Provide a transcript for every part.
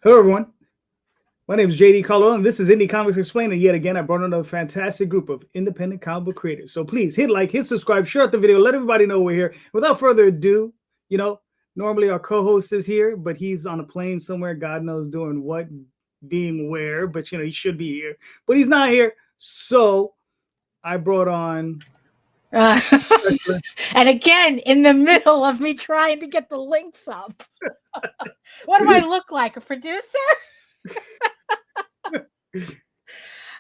Hello, everyone. My name is JD Calderon, and this is Indie Comics Explained. And yet again, I brought another fantastic group of independent comic book creators. So please hit like, hit subscribe, share out the video, let everybody know we're here. Without further ado, normally our co-host is here, but he's on a plane somewhere, God knows doing what, being where, but he should be here. But he's not here. So I brought on... and again, in the middle of me trying to get the links up. What do I look like? A producer?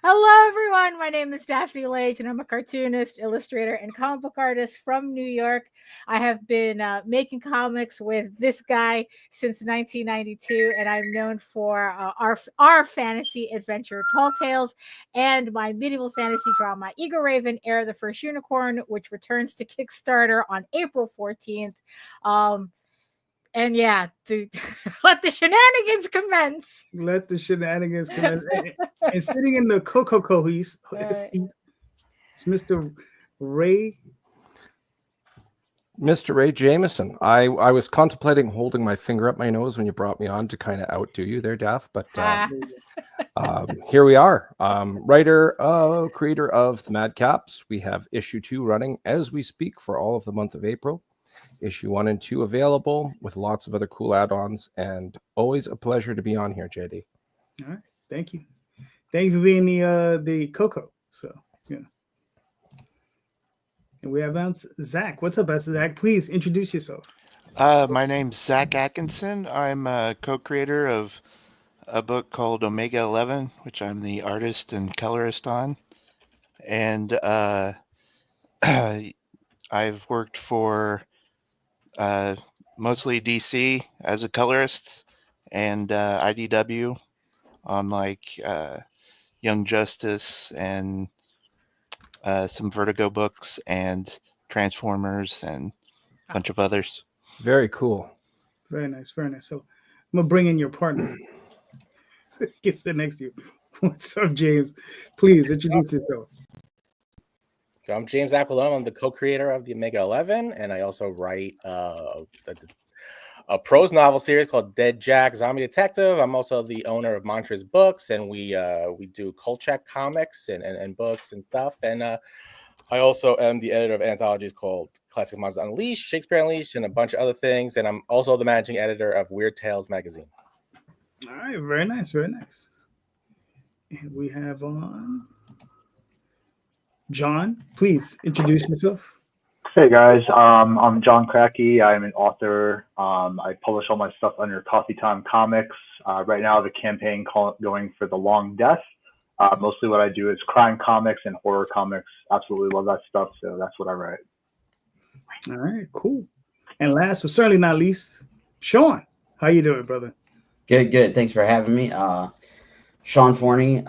Hello, everyone. My name is Daphne Lage, and I'm a cartoonist, illustrator, and comic book artist from New York. I have been making comics with this guy since 1992, and I'm known for our fantasy adventure, Tall Tales, and my medieval fantasy drama, Eagle Raven, Heir of the First Unicorn, which returns to Kickstarter on April 14th. And yeah, let the shenanigans commence. Let the shenanigans commence. and sitting in the Coco seat, it's Mr. Ray. Mr. Ray Jameson. I was contemplating holding my finger up my nose when you brought me on to kind of outdo you there, Daph, but here we are. Writer, creator of the Madcaps. We have issue 2 running as we speak for all of the month of April. Issue 1 and 2 available with lots of other cool add-ons, and always a pleasure to be on here, JD. All right, thank you for being the Coco. So yeah, and we have Zach. What's up, Zach? Please introduce yourself. My name's Zac Atkinson. I'm a co-creator of a book called Omega 11, which I'm the artist and colorist on, and I've worked for mostly DC as a colorist and IDW on like Young Justice and some Vertigo books and Transformers and a bunch of others. Very cool. Very nice, very nice. So I'm gonna bring in your partner. Get sit next to you. What's up, James? Please introduce yourself. So I'm James Aquilone. I'm the co-creator of the Omega 11, and I also write a prose novel series called Dead Jack Zombie Detective. I'm also the owner of Montrose Books, and we do Kolchak comics and books and stuff. And I also am the editor of anthologies called Classic Monsters Unleashed, Shakespeare Unleashed, and a bunch of other things. And I'm also the managing editor of Weird Tales magazine. All right, very nice, very nice. And we have on John. Please introduce yourself. Hey guys, I'm John Kratky. I'm an author. I publish all my stuff under Coffee Time Comics. Right now, the campaign going for The Long Death. Mostly what I do is crime comics and horror comics. Absolutely love that stuff, so that's what I write. All right, cool. And last but certainly not least, Sean. How you doing, brother? Good. Thanks for having me. Sean Forney,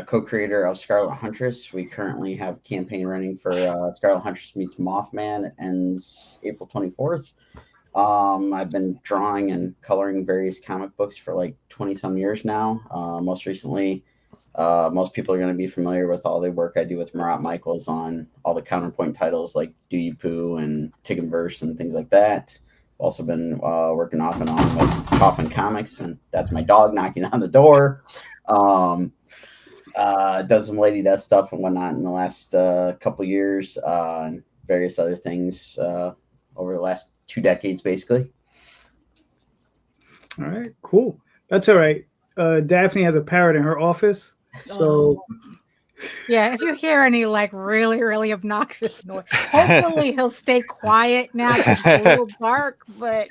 co-creator of Scarlet Huntress. We currently have a campaign running for Scarlet Huntress meets Mothman. It ends April 24th. I've been drawing and coloring various comic books for like 20-some years now. Most recently, most people are going to be familiar with all the work I do with Marat Michaels on all the Counterpoint titles like Do You Poo and Tiggenverse and things like that. Also been working off and on with Coffin Comics, and that's my dog knocking on the door. Done some Lady Death stuff and whatnot in the last couple years, and various other things over the last 2 decades, basically. All right, cool. That's all right. Daphne has a parrot in her office, so yeah. If you hear any like really obnoxious noise, hopefully he'll stay quiet now. A little bark, but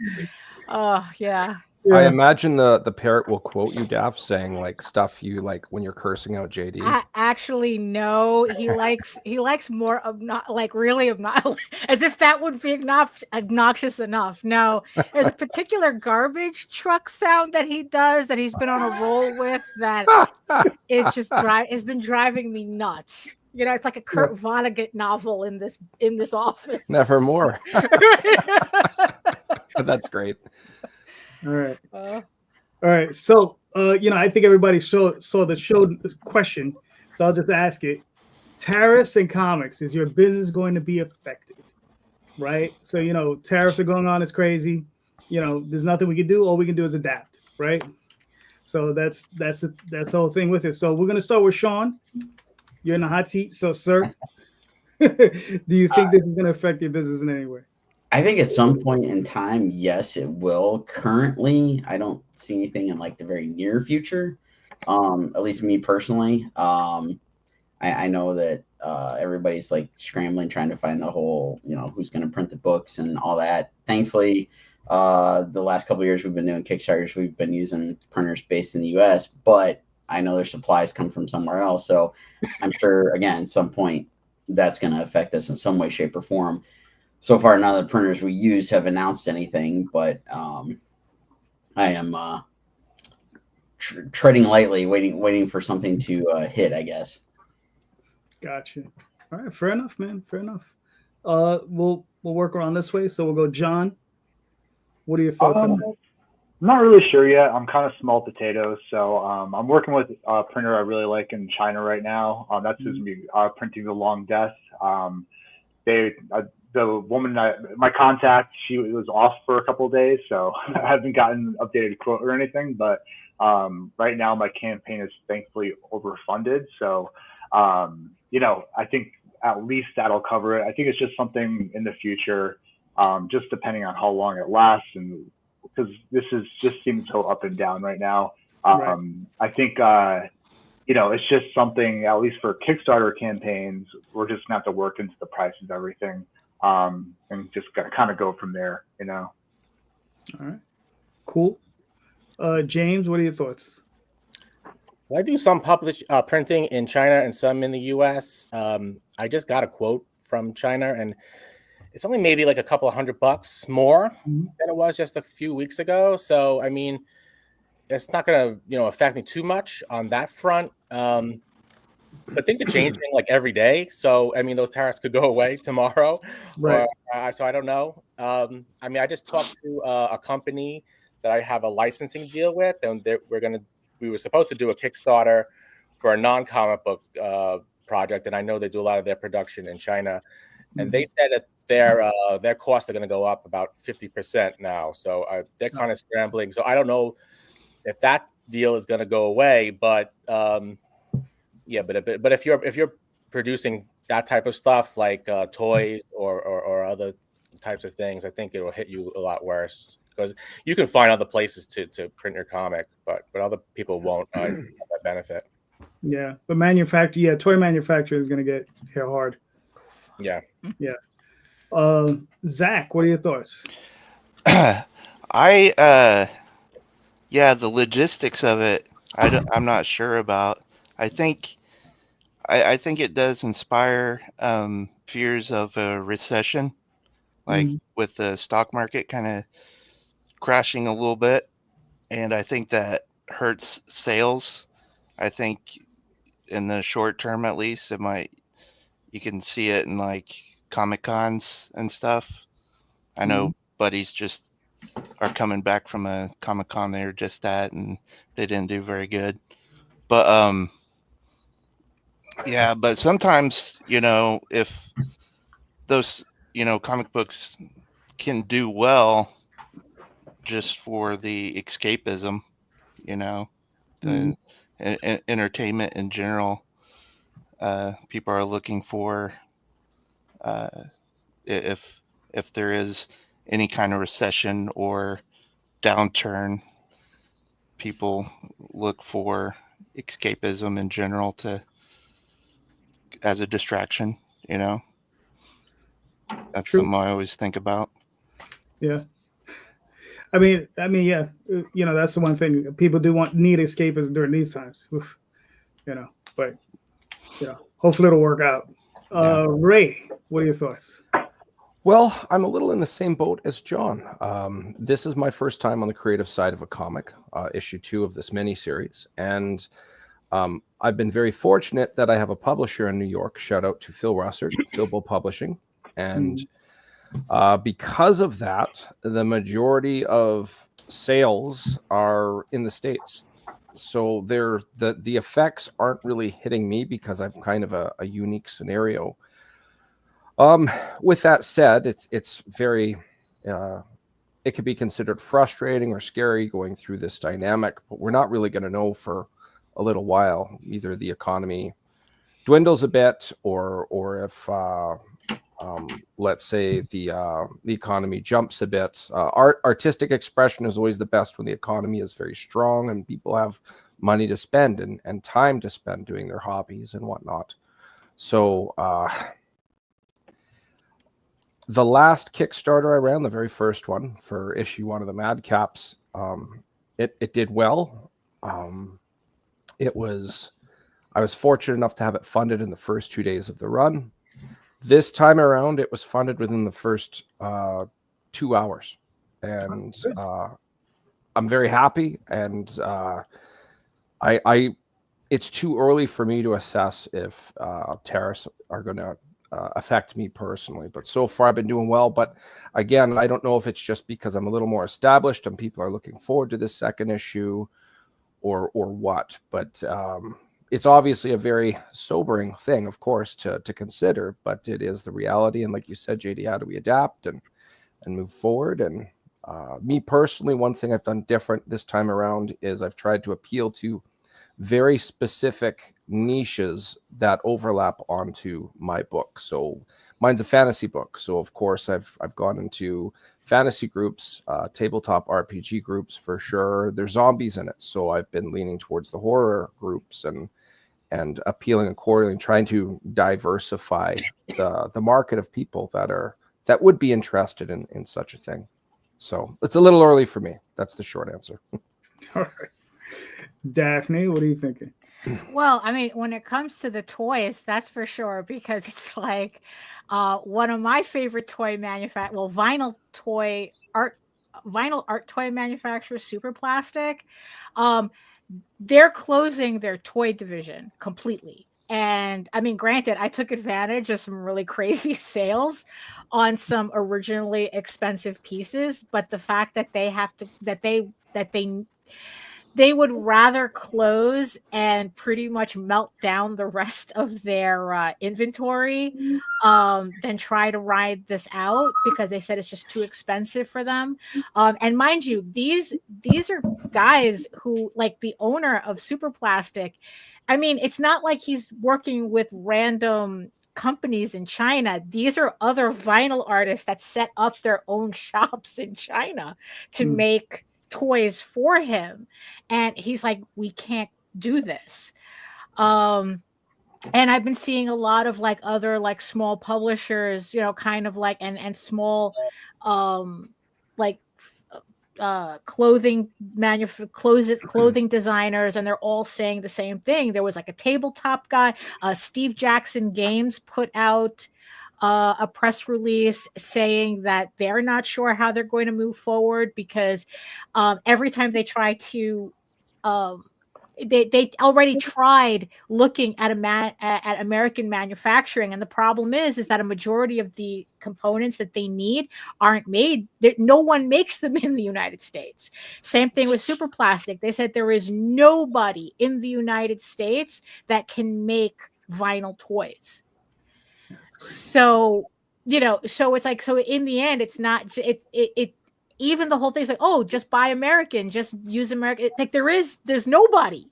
yeah. I imagine the parrot will quote you, Daph, saying like stuff you like when you're cursing out JD. Actually, no. He likes more really obnoxious, as if that would be obnoxious enough. No, there's a particular garbage truck sound that he does that he's been on a roll with that it's been driving me nuts. It's like a Kurt Vonnegut novel in this office. Nevermore. That's great. All right. So, I think everybody saw the show question, so I'll just ask it. Tariffs and comics, is your business going to be affected? Right? So, tariffs are going on. It's crazy. There's nothing we can do. All we can do is adapt. right? So that's the whole thing with it. So we're gonna start with Sean. You're in the hot seat, so sir, do you think this is gonna affect your business in any way? I think at some point in time, yes, it will. Currently, I don't see anything in like the very near future. At least me personally. I know that everybody's like scrambling, trying to find the whole, who's going to print the books and all that. Thankfully, the last couple of years we've been doing Kickstarters, we've been using printers based in the U.S., but I know their supplies come from somewhere else. So I'm sure, again, at some point that's going to affect us in some way, shape, or form. So far, none of the printers we use have announced anything, but I am treading lightly, waiting for something to hit, I guess. Gotcha. All right, fair enough, man. Fair enough. We'll work around this way. So we'll go, John. What are your thoughts on that? I'm not really sure yet. I'm kind of small potatoes, so I'm working with a printer I really like in China right now. That's who's me printing the long death. The woman, my contact, she was off for a couple of days, so I haven't gotten an updated quote or anything. But right now, my campaign is thankfully overfunded, so I think at least that'll cover it. I think it's just something in the future, just depending on how long it lasts, and because this seems so up and down right now. Right. I think it's just something, at least for Kickstarter campaigns, we're just gonna have to work into the price of everything, and just kind of go from there. All right, cool. James, what are your thoughts? I do some printing in China and some in the U.S. I just got a quote from China, and it's only maybe like a couple of $100 more than it was just a few weeks ago. So, I mean, it's not going to, affect me too much on that front. But things are changing like every day. So, I mean, those tariffs could go away tomorrow. Right. So I don't know. I mean, I just talked to a company that I have a licensing deal with, and we were supposed to do a Kickstarter for a non-comic book project, and I know they do a lot of their production in China, and they said that their costs are going to go up about 50% now. So they're kind of scrambling. So I don't know if that deal is going to go away, but yeah, but if you're producing that type of stuff like toys or other types of things, I think it will hit you a lot worse, because you can find other places to print your comic, but other people won't have that benefit. Yeah, but toy manufacturer is going to get hit hard. Yeah. Zach, what are your thoughts? The logistics of it, I'm not sure about. I think it does inspire fears of a recession, like with the stock market kind of crashing a little bit, and I think that hurts sales. I think in the short term, at least, you can see it in like Comic Cons and stuff. I know buddies just are coming back from a Comic Con they were just at, and they didn't do very good. But but sometimes, if those, comic books can do well just for the escapism, the entertainment in general, people are looking for, if there is any kind of recession or downturn, people look for escapism in general as a distraction. That's True. something I always think about. Yeah. I mean, yeah. That's the one thing people need escapism during these times. Oof. But hopefully it'll work out. Ray, what are your thoughts? Well, I'm a little in the same boat as John. This is my first time on the creative side of a comic, issue 2 of this miniseries. And I've been very fortunate that I have a publisher in New York. Shout out to Phil Russert, Philbo Publishing. And because of that, the majority of sales are in the States. So the effects aren't really hitting me because I'm kind of a unique scenario. With that said, it's very it could be considered frustrating or scary going through this dynamic, but we're not really going to know for a little while. Either the economy dwindles a bit, or if let's say the economy jumps a bit. Artistic expression is always the best when the economy is very strong and people have money to spend and time to spend doing their hobbies and whatnot. So the last Kickstarter I ran, the very first one for issue 1 of the Madcaps, it did well. I was fortunate enough to have it funded in the first 2 days of the run. This time around, it was funded within the first 2 hours, and I'm very happy. And it's too early for me to assess if tariffs are going to affect me personally. But so far, I've been doing well. But again, I don't know if it's just because I'm a little more established and people are looking forward to this second issue, or what. But it's obviously a very sobering thing, of course, to consider, but it is the reality. And like you said, JD, how do we adapt and move forward? And me personally, one thing I've done different this time around is I've tried to appeal to very specific niches that overlap onto my book. So mine's a fantasy book. So of course I've gone into fantasy groups, tabletop RPG groups for sure. There's zombies in it. So I've been leaning towards the horror groups and appealing accordingly, trying to diversify the market of people that would be interested in such a thing. So it's a little early for me. That's the short answer. All right. Daphne, what are you thinking? Well, I mean, when it comes to the toys, that's for sure, because it's like one of my favorite toy vinyl art toy manufacturers, Super Plastic. They're closing their toy division completely. And I mean, granted, I took advantage of some really crazy sales on some originally expensive pieces, but the fact that they would rather close and pretty much melt down the rest of their inventory than try to ride this out, because they said it's just too expensive for them. And mind you, these are guys who, like the owner of Super Plastic, I mean, it's not like he's working with random companies in China. These are other vinyl artists that set up their own shops in China to make toys for him. And he's like, we can't do this. And I've been seeing a lot of like other like small publishers, kind of like and small like clothing designers, and they're all saying the same thing. There was like a tabletop guy, Steve Jackson Games put out a press release saying that they're not sure how they're going to move forward, because every time they try to they already tried looking at at American manufacturing, and the problem is that a majority of the components that they need aren't made. No one makes them in the United States. Same thing with Super Plastic. They said there is nobody in the United States that can make vinyl toys. So so it's like, so in the end, it's not it even the whole thing's like, oh, just buy American, just use American. It's like there's nobody.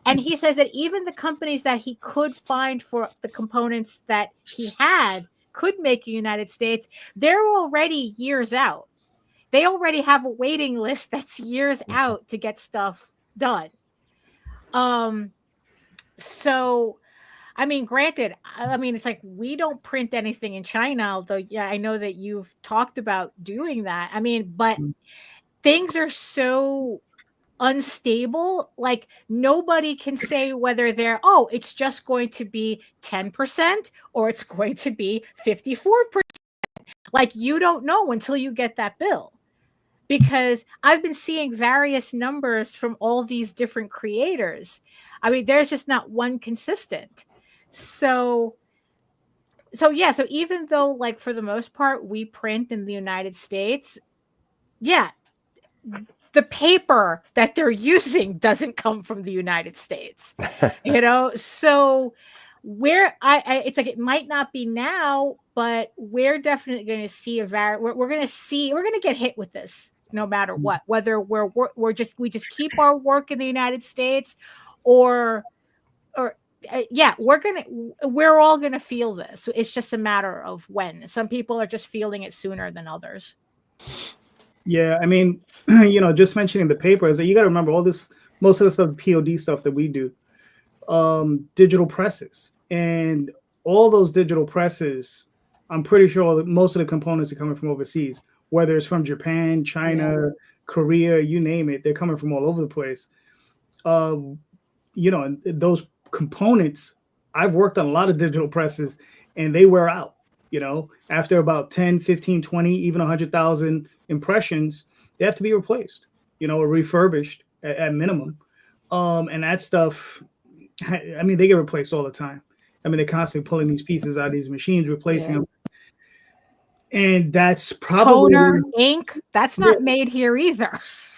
And he says that even the companies that he could find for the components that he had could make in the United States, they're already years out. They already have a waiting list that's years out to get stuff done. So I mean, granted, I mean, it's like we don't print anything in China, although, yeah, I know that you've talked about doing that. I mean, but things are so unstable. Like nobody can say whether it's just going to be 10% or it's going to be 54%. Like you don't know until you get that bill. Because I've been seeing various numbers from all these different creators. I mean, there's just not one consistent. So even though, like, for the most part, we print in the United States, yeah, the paper that they're using doesn't come from the United States, so where it's like, it might not be now, but we're definitely going to see we're going to get hit with this no matter what, whether we just keep our work in the United States or we're all going to feel this. It's just a matter of when. Some people are just feeling it sooner than others. Yeah, I mean, just mentioning the papers, you got to remember most of the stuff, POD stuff that we do, digital presses, and all those digital presses, I'm pretty sure that most of the components are coming from overseas, whether it's from Japan, China, Korea, you name it, they're coming from all over the place. And those components, I've worked on a lot of digital presses, and they wear out. After about 10, 15, 20, even 100,000 impressions, they have to be replaced, or refurbished at minimum. And that stuff, I mean, they get replaced all the time. I mean, they're constantly pulling these pieces out of these machines, replacing them. And that's probably toner, ink. That's not made here either.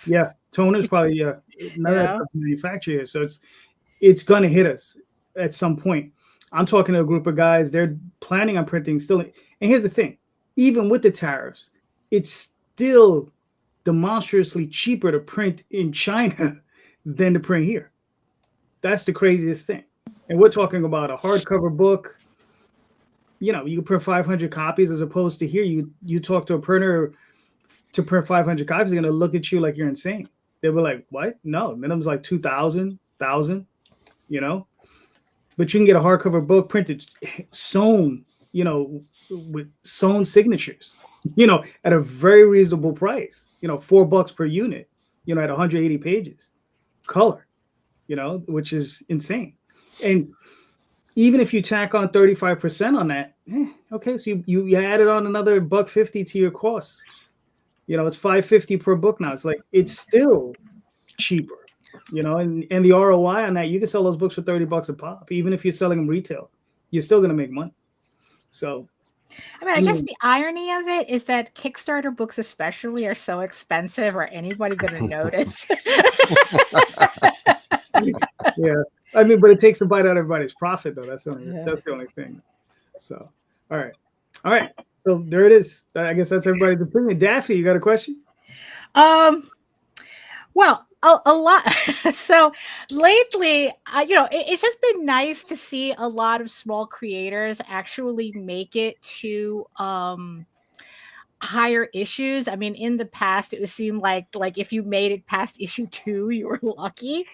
Yeah, toner's probably none of that stuff manufactured here. So it's gonna hit us at some point. I'm talking to a group of guys, they're planning on printing still. And here's the thing, even with the tariffs, it's still demonstrably cheaper to print in China than to print here. That's the craziest thing. And we're talking about a hardcover book. You can print 500 copies as opposed to here. You talk to a printer to print 500 copies, they're going to look at you like you're insane. They'll be like, what? No, minimum's like 2,000, 1,000, But you can get a hardcover book printed, sewn, with sewn signatures, at a very reasonable price, $4 per unit, at 180 pages, color, which is insane. And even if you tack on 35% on that, okay, so you added on another $1.50 to your costs. It's $5.50 per book now. It's like, it's still cheaper. And the ROI on that, you can sell those books for $30 a pop. Even if you're selling them retail, you're still going to make money. So, I guess the irony of it is that Kickstarter books especially are so expensive. Are anybody going to notice? Yeah. But it takes a bite out of everybody's profit, though. That's the only thing. So, all right. So there it is. I guess that's everybody's opinion. Daphne, you got a question? Well, a lot. So lately, it's just been nice to see a lot of small creators actually make it to higher issues. I mean, in the past, it would seem like if you made it past issue 2, you were lucky.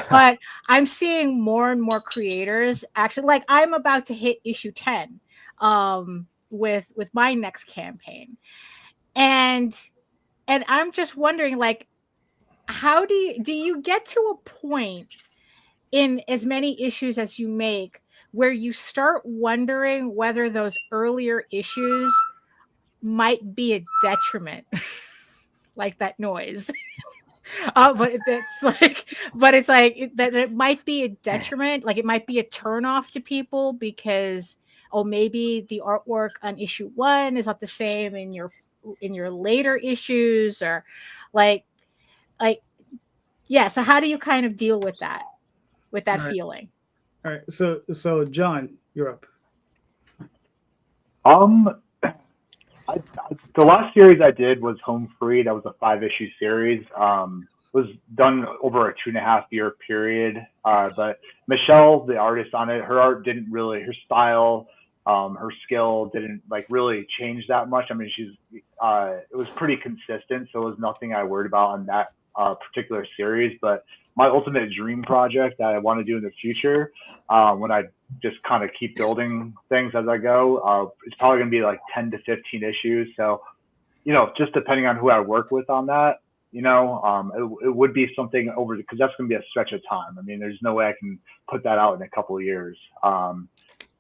But I'm seeing more and more creators actually, like I'm about to hit issue 10 with my next campaign. And I'm just wondering, how do you get to a point in as many issues as you make where you start wondering whether those earlier issues might be a detriment, like that noise. But it's like that it might be a detriment, like it might be a turnoff to people because maybe the artwork on issue 1 is not the same in your later issues, or so how do you kind of deal with that feeling? All right, so John, you're up. The last series I did was Home Free. That was a 5-issue series. Was done over a 2.5-year period. But Michelle, the artist on it, her art didn't really, her style, her skill didn't really change that much. I mean, it was pretty consistent, so it was nothing I worried about on that particular series. But my ultimate dream project that I want to do in the future, when I just kind of keep building things as I go, it's probably going to be like 10 to 15 issues. So, just depending on who I work with on that, it would be something because that's going to be a stretch of time. I mean, there's no way I can put that out in a couple of years. But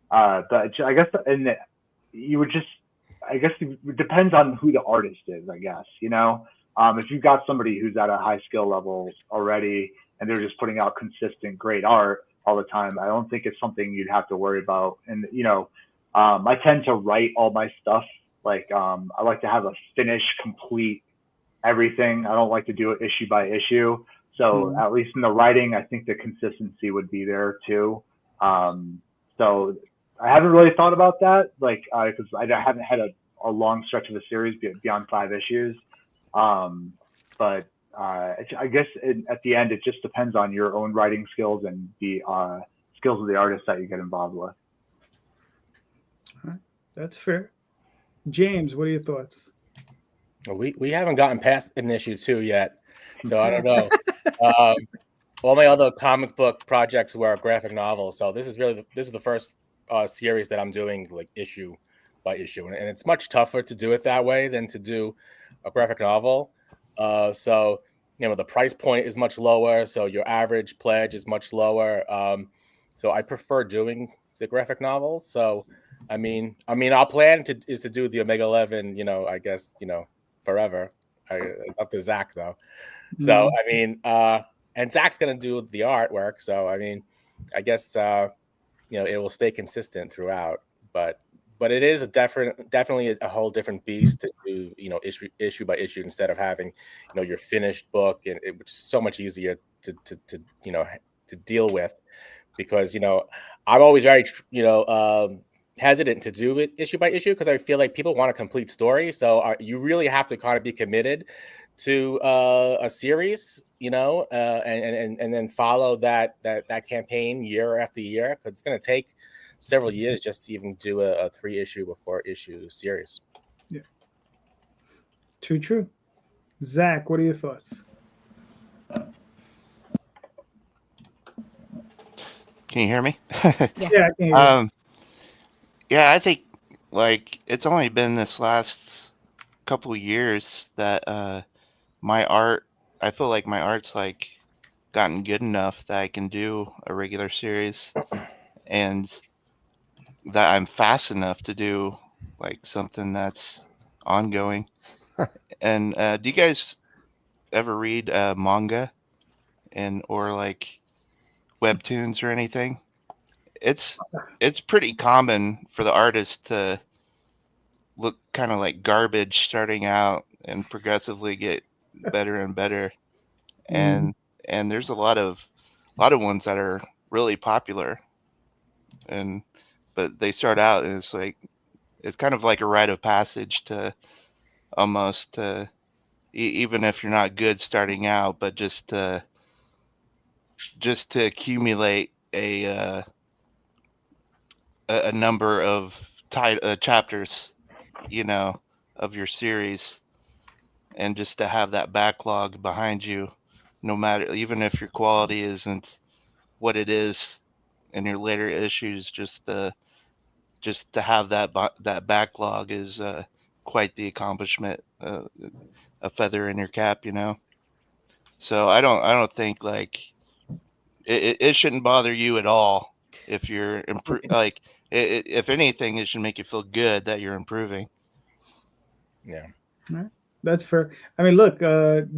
I guess, it depends on who the artist is, I guess, if you've got somebody who's at a high skill level already and they're just putting out consistent, great art all the time, I don't think it's something you'd have to worry about. And, I tend to write all my stuff. I like to have a finished, complete everything. I don't like to do it issue by issue. So at least in the writing, I think the consistency would be there too. So I haven't really thought about that, like, because I haven't had a long stretch of a series beyond 5 issues. But I guess at the end, it just depends on your own writing skills and the skills of the artist that you get involved with. All right. That's fair. James, what are your thoughts? We haven't gotten past an issue 2 yet, so I don't know. All my other comic book projects were graphic novels, so this is the first series that I'm doing like issue by issue, and it's much tougher to do it that way than to do a graphic novel. So the price point is much lower, so your average pledge is much lower. So I prefer doing the graphic novels. So I mean, our plan is to do the Omega 11. I guess forever. Up to Zac though. So I mean, and Zac's gonna do the artwork. So I mean, I guess it will stay consistent throughout. But it is definitely a whole different beast to do issue by issue instead of having your finished book, and which is so much easier to deal with, because I'm always very hesitant to do it issue by issue because I feel like people want a complete story. So you really have to kind of be committed to a series, and then follow that campaign year after year, because it's going to take several years just to even do a 3-issue or 4-issue series. Yeah. True. Zac, what are your thoughts? Can you hear me? Yeah, I can hear you. Yeah, I think like it's only been this last couple of years that I feel like my art's like gotten good enough that I can do a regular series, and that I'm fast enough to do like something that's ongoing. And do you guys ever read manga or like webtoons or anything? It's pretty common for the artist to look kind of like garbage starting out and progressively get better and better. And there's a lot of ones that are really popular, but they start out and it's kind of like a rite of passage to almost even if you're not good starting out, but just to accumulate a number of chapters, of your series, and just to have that backlog behind you, no matter, even if your quality isn't what it is in your later issues, just to have that backlog is quite the accomplishment, a feather in your cap, So I don't think like it shouldn't bother you at all if you're like if anything, it should make you feel good that you're improving. Yeah. Right. That's fair. I mean, look,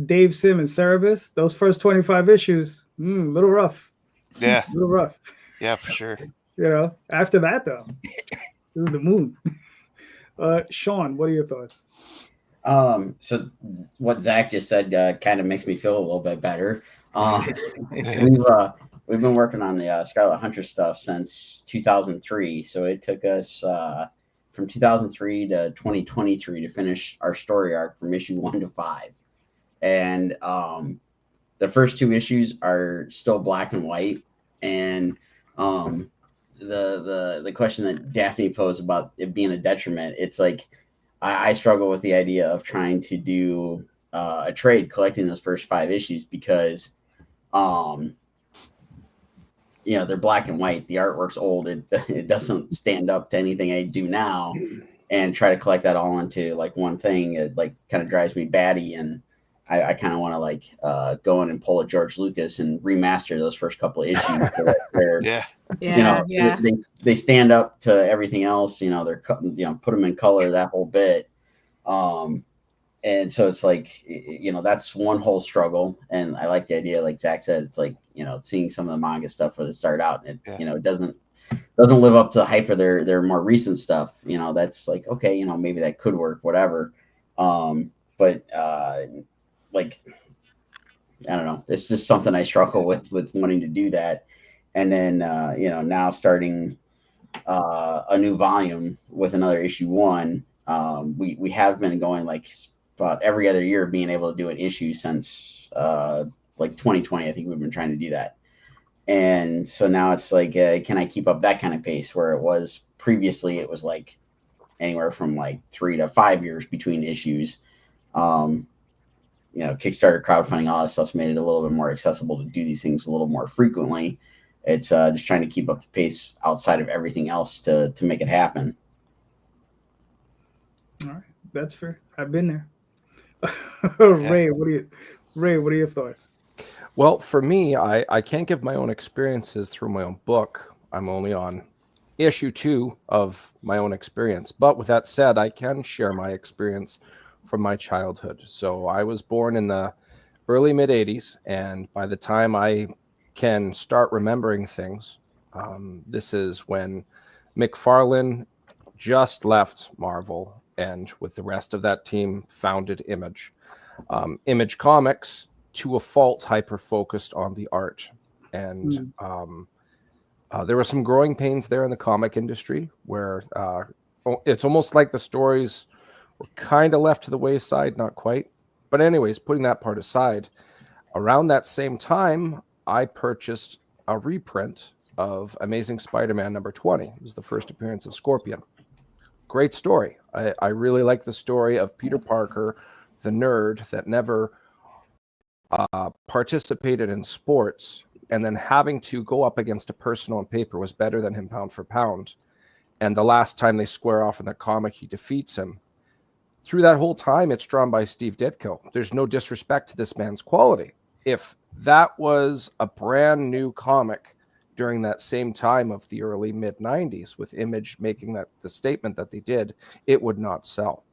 Dave Sim and Cerebus, those first 25 issues, a little rough. Yeah. A little rough. Yeah, for sure. After that, though, this is the moon. Sean, what are your thoughts? So what Zac just said kind of makes me feel a little bit better. We've been working on the Scarlet Hunter stuff since 2003. So it took us from 2003 to 2023 to finish our story arc from issue 1 to 5. And the first 2 issues are still black and white. And the question that Daphne posed about it being a detriment, it's like I struggle with the idea of trying to do a trade collecting those first 5 issues because they're black and white. The artwork's old. It doesn't stand up to anything I do now, and try to collect that all into like one thing. It like kind of drives me batty, and I kind of want to like go in and pull a George Lucas and remaster those first couple of issues. So that they stand up to everything else. They're put them in color, that whole bit. And so it's like, that's one whole struggle. And I like the idea, like Zac said, it's like, seeing some of the manga stuff where they start out, and it doesn't live up to the hype of their more recent stuff. That's like, okay, maybe that could work, whatever. But like, I don't know. It's just something I struggle with wanting to do that. And then, now starting a new volume with another issue 1. We have been going like about every other year, being able to do an issue since like 2020. I think we've been trying to do that. And so now it's like, can I keep up that kind of pace, where it was previously, it was like anywhere from like 3 to 5 years between issues. Kickstarter, crowdfunding, all that stuff's made it a little bit more accessible to do these things a little more frequently. It's just trying to keep up the pace outside of everything else to make it happen. All right, that's fair. I've been there. Ray, what are your thoughts? Well, for me, I can't give my own experiences through my own book. I'm only on issue 2 of my own experience. But with that said, I can share my experience from my childhood. So I was born in the early mid 80s, and by the time I can start remembering things, this is when McFarlane just left Marvel, and with the rest of that team founded Image. Image Comics, to a fault, hyper-focused on the art. And there were some growing pains there in the comic industry, where it's almost like the stories were kind of left to the wayside, not quite. But anyways, putting that part aside, around that same time, I purchased a reprint of Amazing Spider-Man number 20. It was the first appearance of Scorpion. Great story. I really like the story of Peter Parker, the nerd that never participated in sports, and then having to go up against a person on paper was better than him pound for pound. And the last time they square off in the comic, he defeats him. Through that whole time, it's drawn by Steve Ditko. There's no disrespect to this man's quality. If that was a brand new comic during that same time of the early mid 90s, with Image making the statement that they did, it would not sell.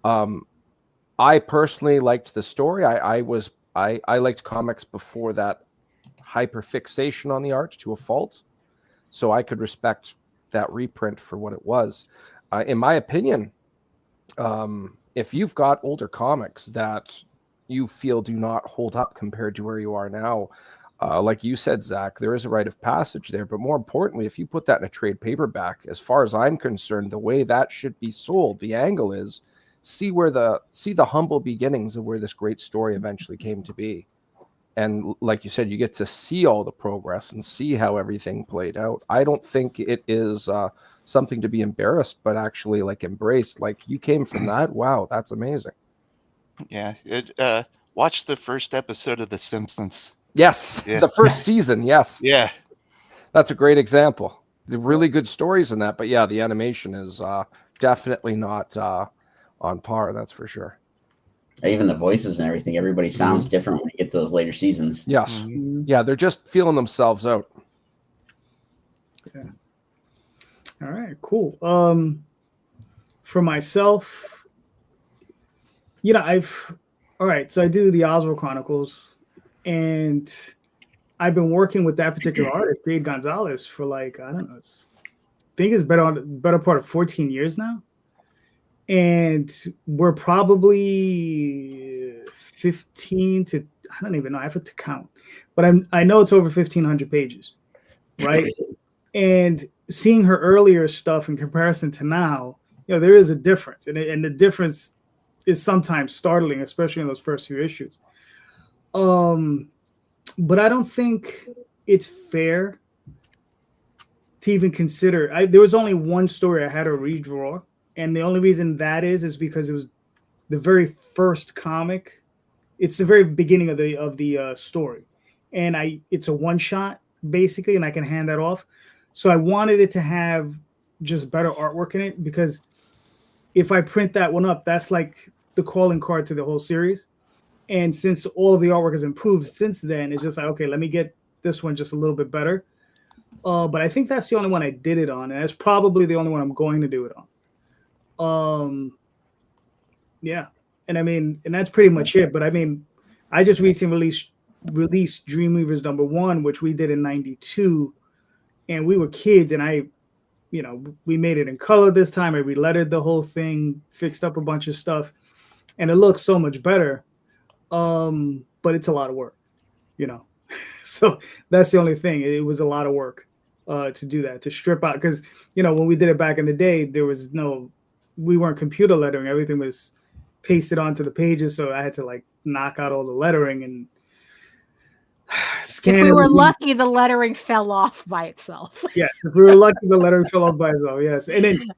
I personally liked the story. I liked comics before that hyperfixation on the art to a fault, so I could respect that reprint for what it was. In my opinion, if you've got older comics that you feel do not hold up compared to where you are now, like you said, Zach, there is a rite of passage there. But more importantly, if you put that in a trade paperback, as far as I'm concerned, the way that should be sold, the angle is see the humble beginnings of where this great story eventually came to be. And like you said, you get to see all the progress and see how everything played out. I don't think it is something to be embarrassed, but actually like embraced. Like, you came from that. Wow, that's amazing. Yeah. Watch the first episode of The Simpsons. Yes. Yeah. The first season. Yes. Yeah. That's a great example. The really good stories in that, but yeah, the animation is definitely not on par. That's for sure. Even the voices and everything, everybody sounds different when you get to those later seasons. Yes. Yeah, they're just feeling themselves out. Yeah. All right, cool. For myself, so I do the Oswald Chronicles, and I've been working with that particular artist, Dave Gonzalez, for like, I don't know, I think it's better part of 14 years now. And we're probably 15 to, I don't even know, I have to count, but I know it's over 1,500 pages, right? And seeing her earlier stuff in comparison to now, there is a difference, and the difference is sometimes startling, especially in those first few issues. But I don't think it's fair to even consider. There was only one story I had to redraw. And the only reason that is because it was the very first comic. It's the very beginning of the story, and it's a one shot basically, and I can hand that off. So I wanted it to have just better artwork in it, because if I print that one up, that's like the calling card to the whole series. And since all of the artwork has improved since then, it's just like, okay, let me get this one just a little bit better. But I think that's the only one I did it on, and that's probably the only one I'm going to do it on. Yeah, and I mean, and that's pretty much it. But I mean, I just recently released Dreamweavers #1, which we did in '92, and we were kids, and we made it in color this time. I relettered the whole thing, fixed up a bunch of stuff, and it looks so much better. But it's a lot of work, So that's the only thing. It was a lot of work. to do that, to strip out, because when we did it back in the day, we weren't computer lettering. Everything was pasted onto the pages, so I had to like knock out all the lettering and scan. If we were lucky, the lettering fell off by itself. Yeah, if we were lucky, the lettering fell off by itself. Yes, and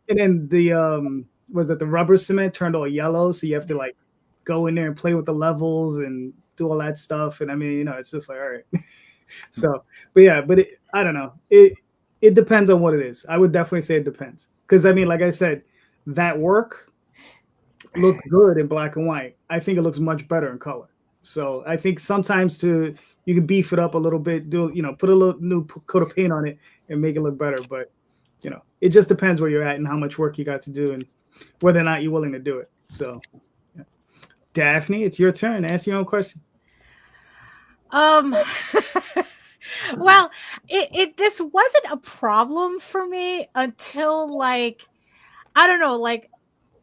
then the was it the rubber cement turned all yellow, so you have to like go in there and play with the levels and do all that stuff. And I mean, it's just like, all right. So, but I don't know. It depends on what it is. I would definitely say it depends, because I mean, like I said, that work looked good in black and white. I think it looks much better in color. So I think sometimes you can beef it up a little bit, put a little new coat of paint on it and make it look better. But it just depends where you're at and how much work you got to do and whether or not you're willing to do it. So, yeah. Daphne, it's your turn. Ask your own question. Well, this wasn't a problem for me until like, I don't know, like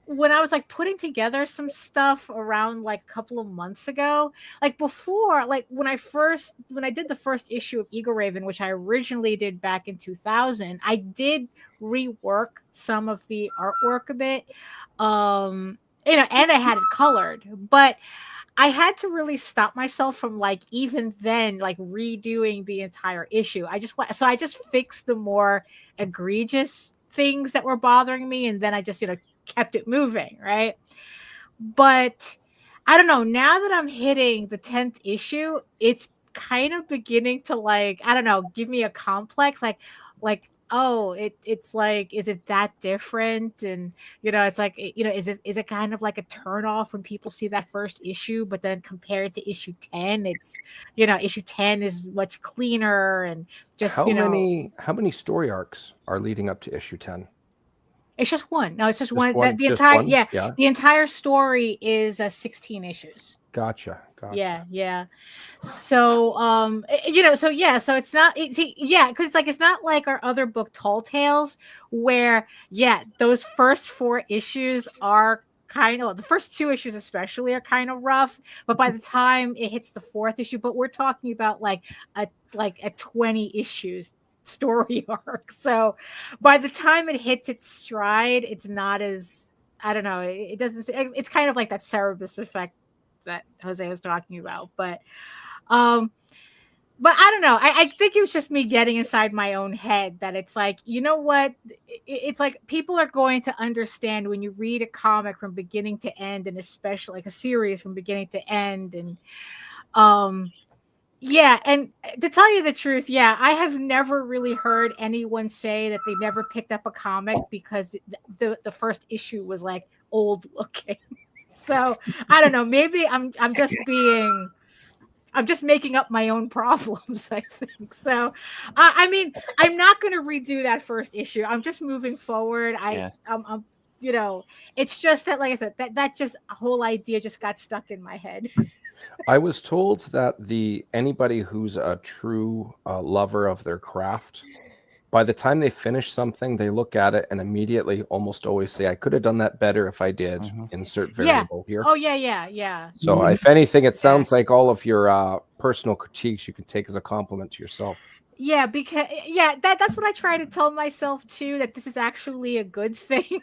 when I was like putting together some stuff around like a couple of months ago, like before, like when I did the first issue of Eagle Raven, which I originally did back in 2000, I did rework some of the artwork a bit, and I had it colored, but I had to really stop myself from like even then like redoing the entire issue. I just fixed the more egregious things that were bothering me, and then I just kept it moving, right? But I don't know, now that I'm hitting the 10th issue, it's kind of beginning to like, I don't know, give me a complex, like oh, it's like, is it that different? And it's like, is it kind of like a turn off when people see that first issue, but then compared to issue 10, it's issue 10 is much cleaner and just how many story arcs are leading up to issue 10? It's just one. No, it's just one. One? The Just entire one? Yeah. The entire story is 16 issues. Gotcha. Yeah. So so it's not because it's not like our other book Tall Tales, where those first 4 issues are kind of, the first 2 issues especially are kind of rough, but by the time it hits the 4th issue, but we're talking about like a 20 issues story arc. So by the time it hits its stride, it's not as, I don't know, it doesn't, it's kind of like that Cerebus effect that Jose was talking about. But I don't know. I think it was just me getting inside my own head that it's like, you know what? It's like people are going to understand when you read a comic from beginning to end, and especially like a series from beginning to end. And and to tell you the truth, I have never really heard anyone say that they never picked up a comic because the first issue was like old looking. So I don't know. Maybe I'm just making up my own problems, I think. So I mean, I'm not going to redo that first issue. I'm just moving forward. I'm it's just that, like I said, that just whole idea just got stuck in my head. I was told that anybody who's a true lover of their craft, by the time they finish something, they look at it and immediately almost always say, I could have done that better if I did insert variable here. Oh, yeah. So if anything, it sounds like all of your personal critiques you can take as a compliment to yourself. Yeah, because that's what I try to tell myself too, that this is actually a good thing.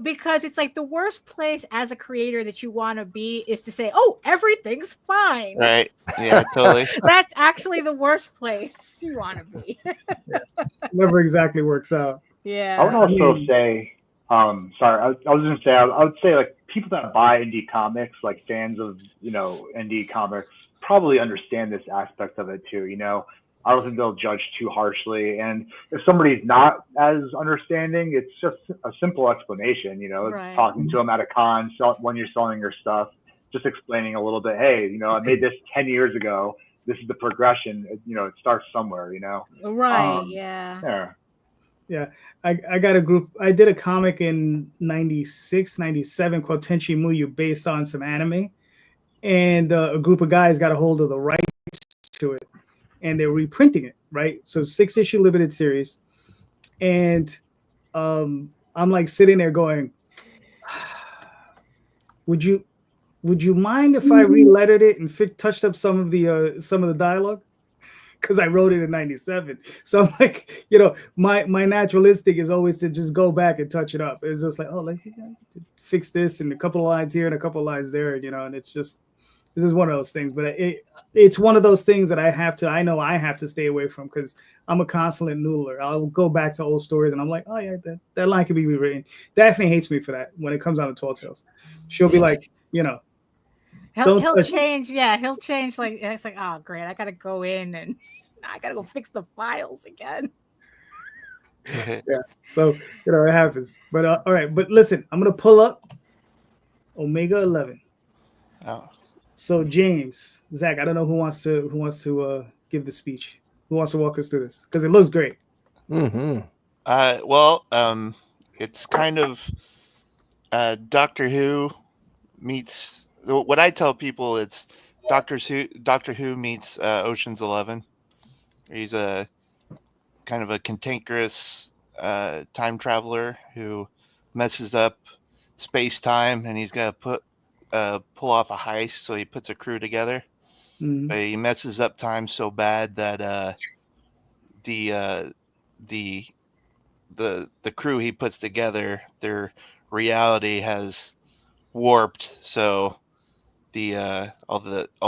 Because it's like the worst place as a creator that you want to be is to say, oh, everything's fine. Right. Yeah, totally. That's actually the worst place you want to be. Never exactly works out. Yeah. I would also say, I was going to say, I would say like people that buy indie comics, like fans of, indie comics, probably understand this aspect of it too. I don't think they'll judge too harshly. And if somebody's not as understanding, it's just a simple explanation, Right. Talking to them at a con when you're selling your stuff, just explaining a little bit, hey, I made this 10 years ago. This is the progression. It starts somewhere, Right. Yeah. I got a group. I did a comic in 96, 97 called Tenchi Muyu based on some anime. And a group of guys got a hold of the rights to it. And they're reprinting it, right? So 6-issue limited series. And I'm like sitting there going, would you mind if I re-lettered it and touched up some of the dialogue? because I wrote it in '97. So I'm like, you know, my natural instinct is always to just go back and touch it up. It's just like, oh, like fix this and a couple of lines here and a couple of lines there, you know, and it's just this is one of those things. But it's one of those things that I know I have to stay away from because I'm a constant noodler. I'll go back to old stories and I'm like, oh yeah, that line could be rewritten. Daphne hates me for that when it comes out of Tall Tales. She'll be like, you know, he'll change. Yeah, he'll change. Like it's like, oh great, I gotta go in and I gotta go fix the files again. Yeah, so you know it happens. But all right, but listen, I'm gonna pull up Omega 11. Oh. So James, Zach, I don't know who wants to give the speech. Who wants to walk us through this? Because it looks great. Mm-hmm. Well, it's kind of Doctor Who meets. What I tell people, it's Doctor Who meets Ocean's 11. He's a kind of a cantankerous time traveler who messes up space time, and he's got to pull off a heist. So he puts a crew together, but he messes up time so bad that the crew he puts together, their reality has warped. So the all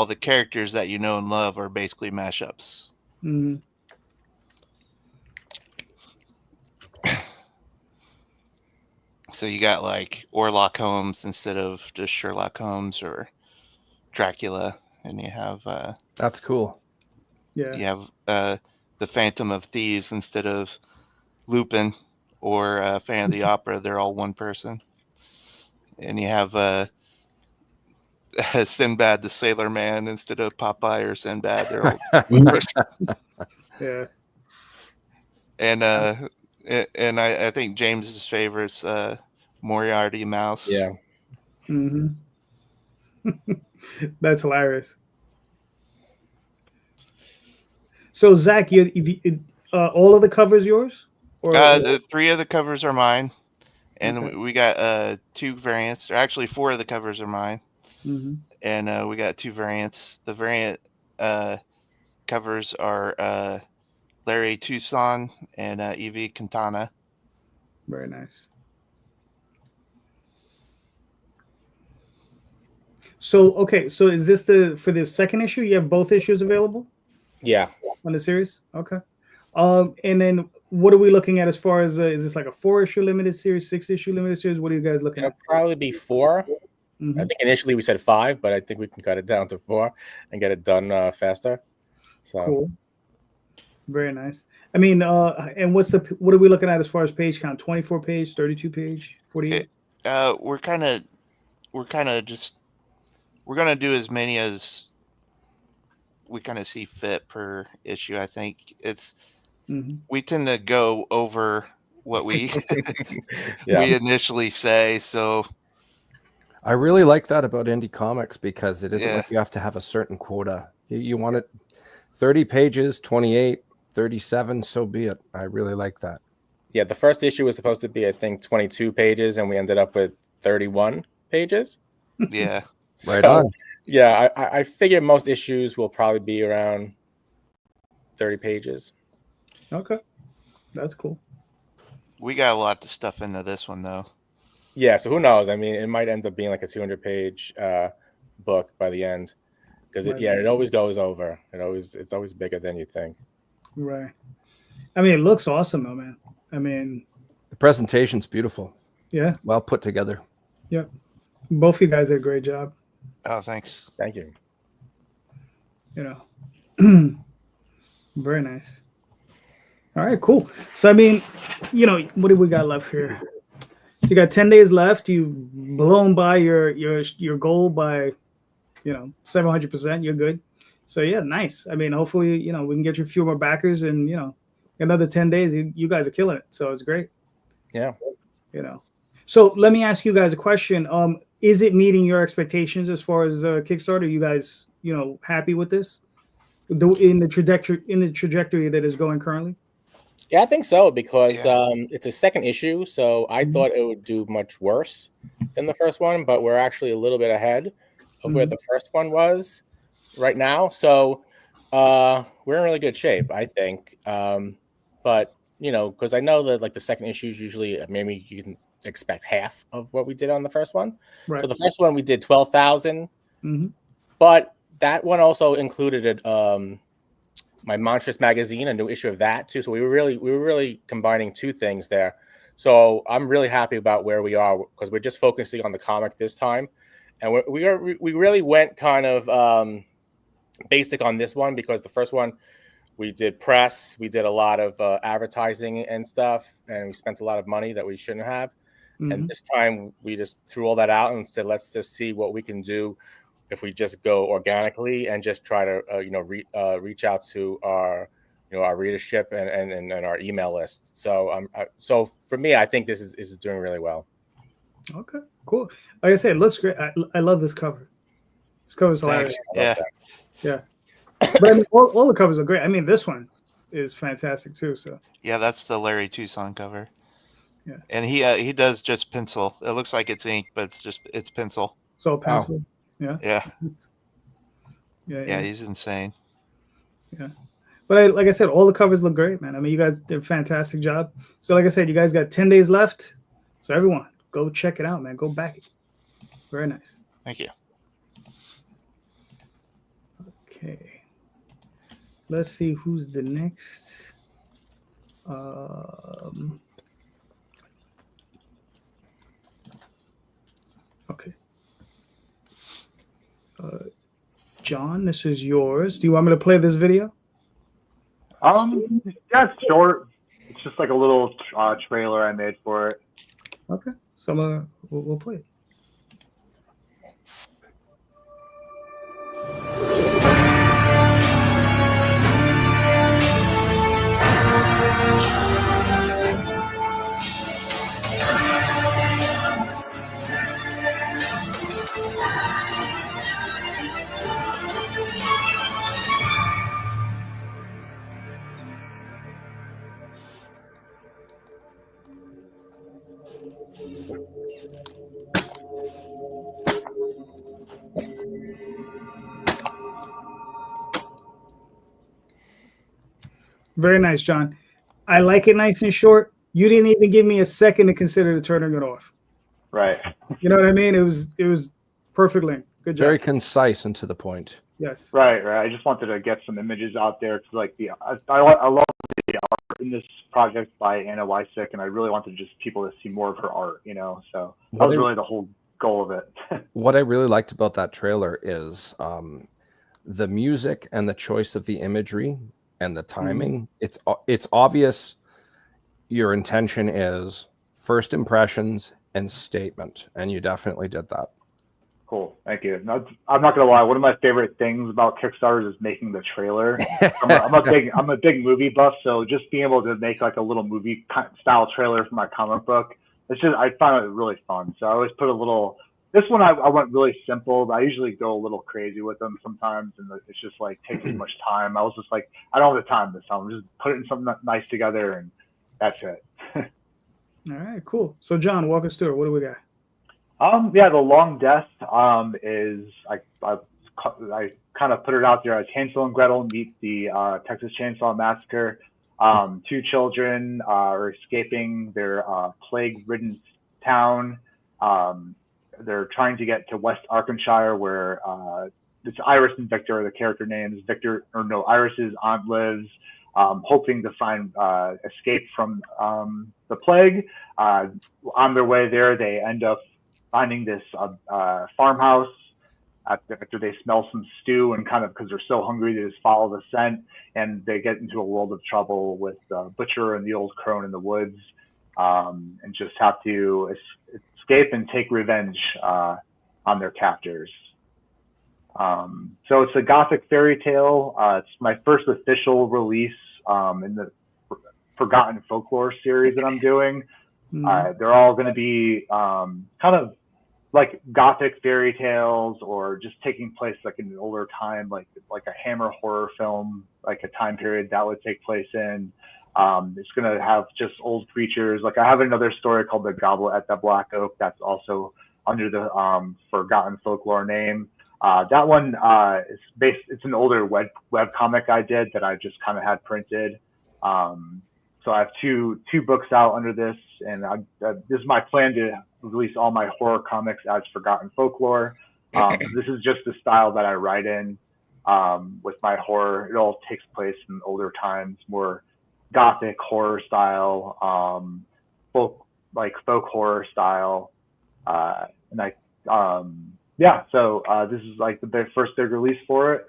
the characters that you know and love are basically mashups. Mm-hmm. So you got like Orlok Holmes instead of just Sherlock Holmes or Dracula, and you have That's cool. Yeah. you have the Phantom of Thieves instead of Lupin or Phantom of the Opera. They're all one person, and you have Sinbad the Sailor Man instead of Popeye or Sinbad. They're all one person. Yeah. And I think James's favorite's Moriarty Mouse. Yeah. Mm-hmm. That's hilarious. So Zach, all of the covers yours? Or The 3 of the covers are mine, and Okay. we got 2 variants. Or actually, 4 of the covers are mine, Mm-hmm. and we got 2 variants. The variant covers are Larry Tucson and Evie Quintana. Very nice. So okay, so is this for the second issue? You have both issues available Yeah. on the series? Okay. And then what are we looking at as far as is this like a 4-issue limited series, 6-issue limited series? What are you guys looking It'll at? probably be 4. Mhm. I think initially we said 5, but I think we can cut it down to 4 and get it done faster. So Cool. Very nice. I mean, and what are we looking at as far as page count? 24 page, 32 page, 48? We're kind of just we're gonna do as many as we kind of see fit per issue. I think it's we tend to go over what we we initially say. So I really like that about indie comics because it isn't Yeah. like you have to have a certain quota. You want it 30 pages, 28, 37, so be it. I really like that. yeah, the first issue was supposed to be, I think, 22 pages, and we ended up with 31 pages. yeah, Right on. Yeah, I figure most issues will probably be around 30 pages. Okay. That's cool. we got a lot of stuff into this one though. Yeah, so who knows? I mean, it might end up being like a 200-page book by the end, because it always goes over. It's always bigger than you think. Right. I mean, it looks awesome though, man. I mean, The presentation's beautiful. yeah. Well put together. Yep. Both of you guys did a great job. Oh, thanks. Thank you. You know. Very nice. All right, cool. So I mean, you know, what do we got left here? So you got 10 days left. You've blown by your goal by, 700%. You're good. So yeah, nice. I mean, hopefully, we can get you a few more backers, and another 10 days. You guys are killing it. So it's great. Yeah. So let me ask you guys a question. Is it meeting your expectations as far as Kickstarter? Are you guys, happy with this? In the trajectory that is going currently? Yeah, I think so, because it's a second issue, so I thought it would do much worse than the first one, but we're actually a little bit ahead of where the first one was right now. So We're in really good shape, I think. But because I know that like the second issue is usually maybe you can expect half of what we did on the first one. Right. So the first one we did 12,000, Mhm. but that one also included my Monstrous magazine, a new issue of that too. So we were really combining two things there. So I'm really happy about where we are because we're just focusing on the comic this time, and we really went kind of basic on this one because the first one we did press, we did a lot of advertising and stuff, and we spent a lot of money that we shouldn't have. And Mhm. this time we just threw all that out and said, let's just see what we can do if we just go organically and just try to reach out to our our readership and our email list. So so for me, I think this is doing really well. Okay, cool. Like I said, it looks great. I love this cover. This cover's hilarious. Thanks. Yeah. But I mean, all the covers are great. I mean, this one is fantastic too. So Yeah, that's the Larry Tucson cover. Yeah. And he does just pencil. It looks like it's ink, but it's pencil. so pencil. Yeah. Yeah. Yeah. He's insane. Yeah. But like I said, all the covers look great, man. I mean, you guys did a fantastic job. So like I said, you guys got 10 days left. So everyone, go check it out, man. Go back it. Very nice. Thank you. Okay. Let's see who's the next. Okay. John, this is yours. Do you want me to play this video? Yeah, it's short. It's just like a little trailer I made for it. Okay. So we'll play it. Very nice, John. I like it nice and short. You didn't even give me a second to consider turning it off. Right. You know what I mean? It was perfect length. Good job. Very concise and to the point. Yes. Right. I just wanted to get some images out there because, like, I love the art in this project by Anna Wysick, and I really wanted just people to see more of her art. So that was really the whole goal of it. What I really liked about that trailer is the music and the choice of the imagery and the timing. It's obvious your intention is first impressions and statement, and you definitely did that. Cool, thank you. I'm not gonna lie. One of my favorite things about Kickstarter is making the trailer. I'm a big movie buff, so just being able to make like a little movie style trailer for my comic book, I found it really fun. So I always put a little. This one I went really simple, but I usually go a little crazy with them sometimes, and it's just like takes too much time. I was just like, I don't have the time this time. Just put it in something nice together, and that's it. All right, cool. So John, walk us through it. What do we got? Yeah, the Long Death is I kind of put it out there as Hansel and Gretel meet the Texas Chainsaw Massacre. Two children are escaping their plague-ridden town. They're trying to get to West Arkansas, where it's Iris and Victor are the character names. Iris's aunt lives, hoping to find escape from the plague. On their way there, they end up finding this farmhouse after they smell some stew, and kind of because they're so hungry, they just follow the scent, and they get into a world of trouble with the butcher and the old crone in the woods, and just have to escape and take revenge on their captors. So it's a gothic fairy tale. It's my first official release in the Forgotten Folklore series that I'm doing. They're all going to be kind of like gothic fairy tales, or just taking place like in an older time, like a Hammer horror film, like a time period that would take place in. It's going to have just old creatures. Like I have another story called The Goblet at the Black Oak that's also under the Forgotten Folklore name. That one is based. It's an older web comic I did that I just kind of had printed. So I have two books out under this, and this is my plan to release all my horror comics as Forgotten Folklore. This is just the style that I write in with my horror. It all takes place in older times, more gothic horror style, folk horror style, and so this is like the first big release for it.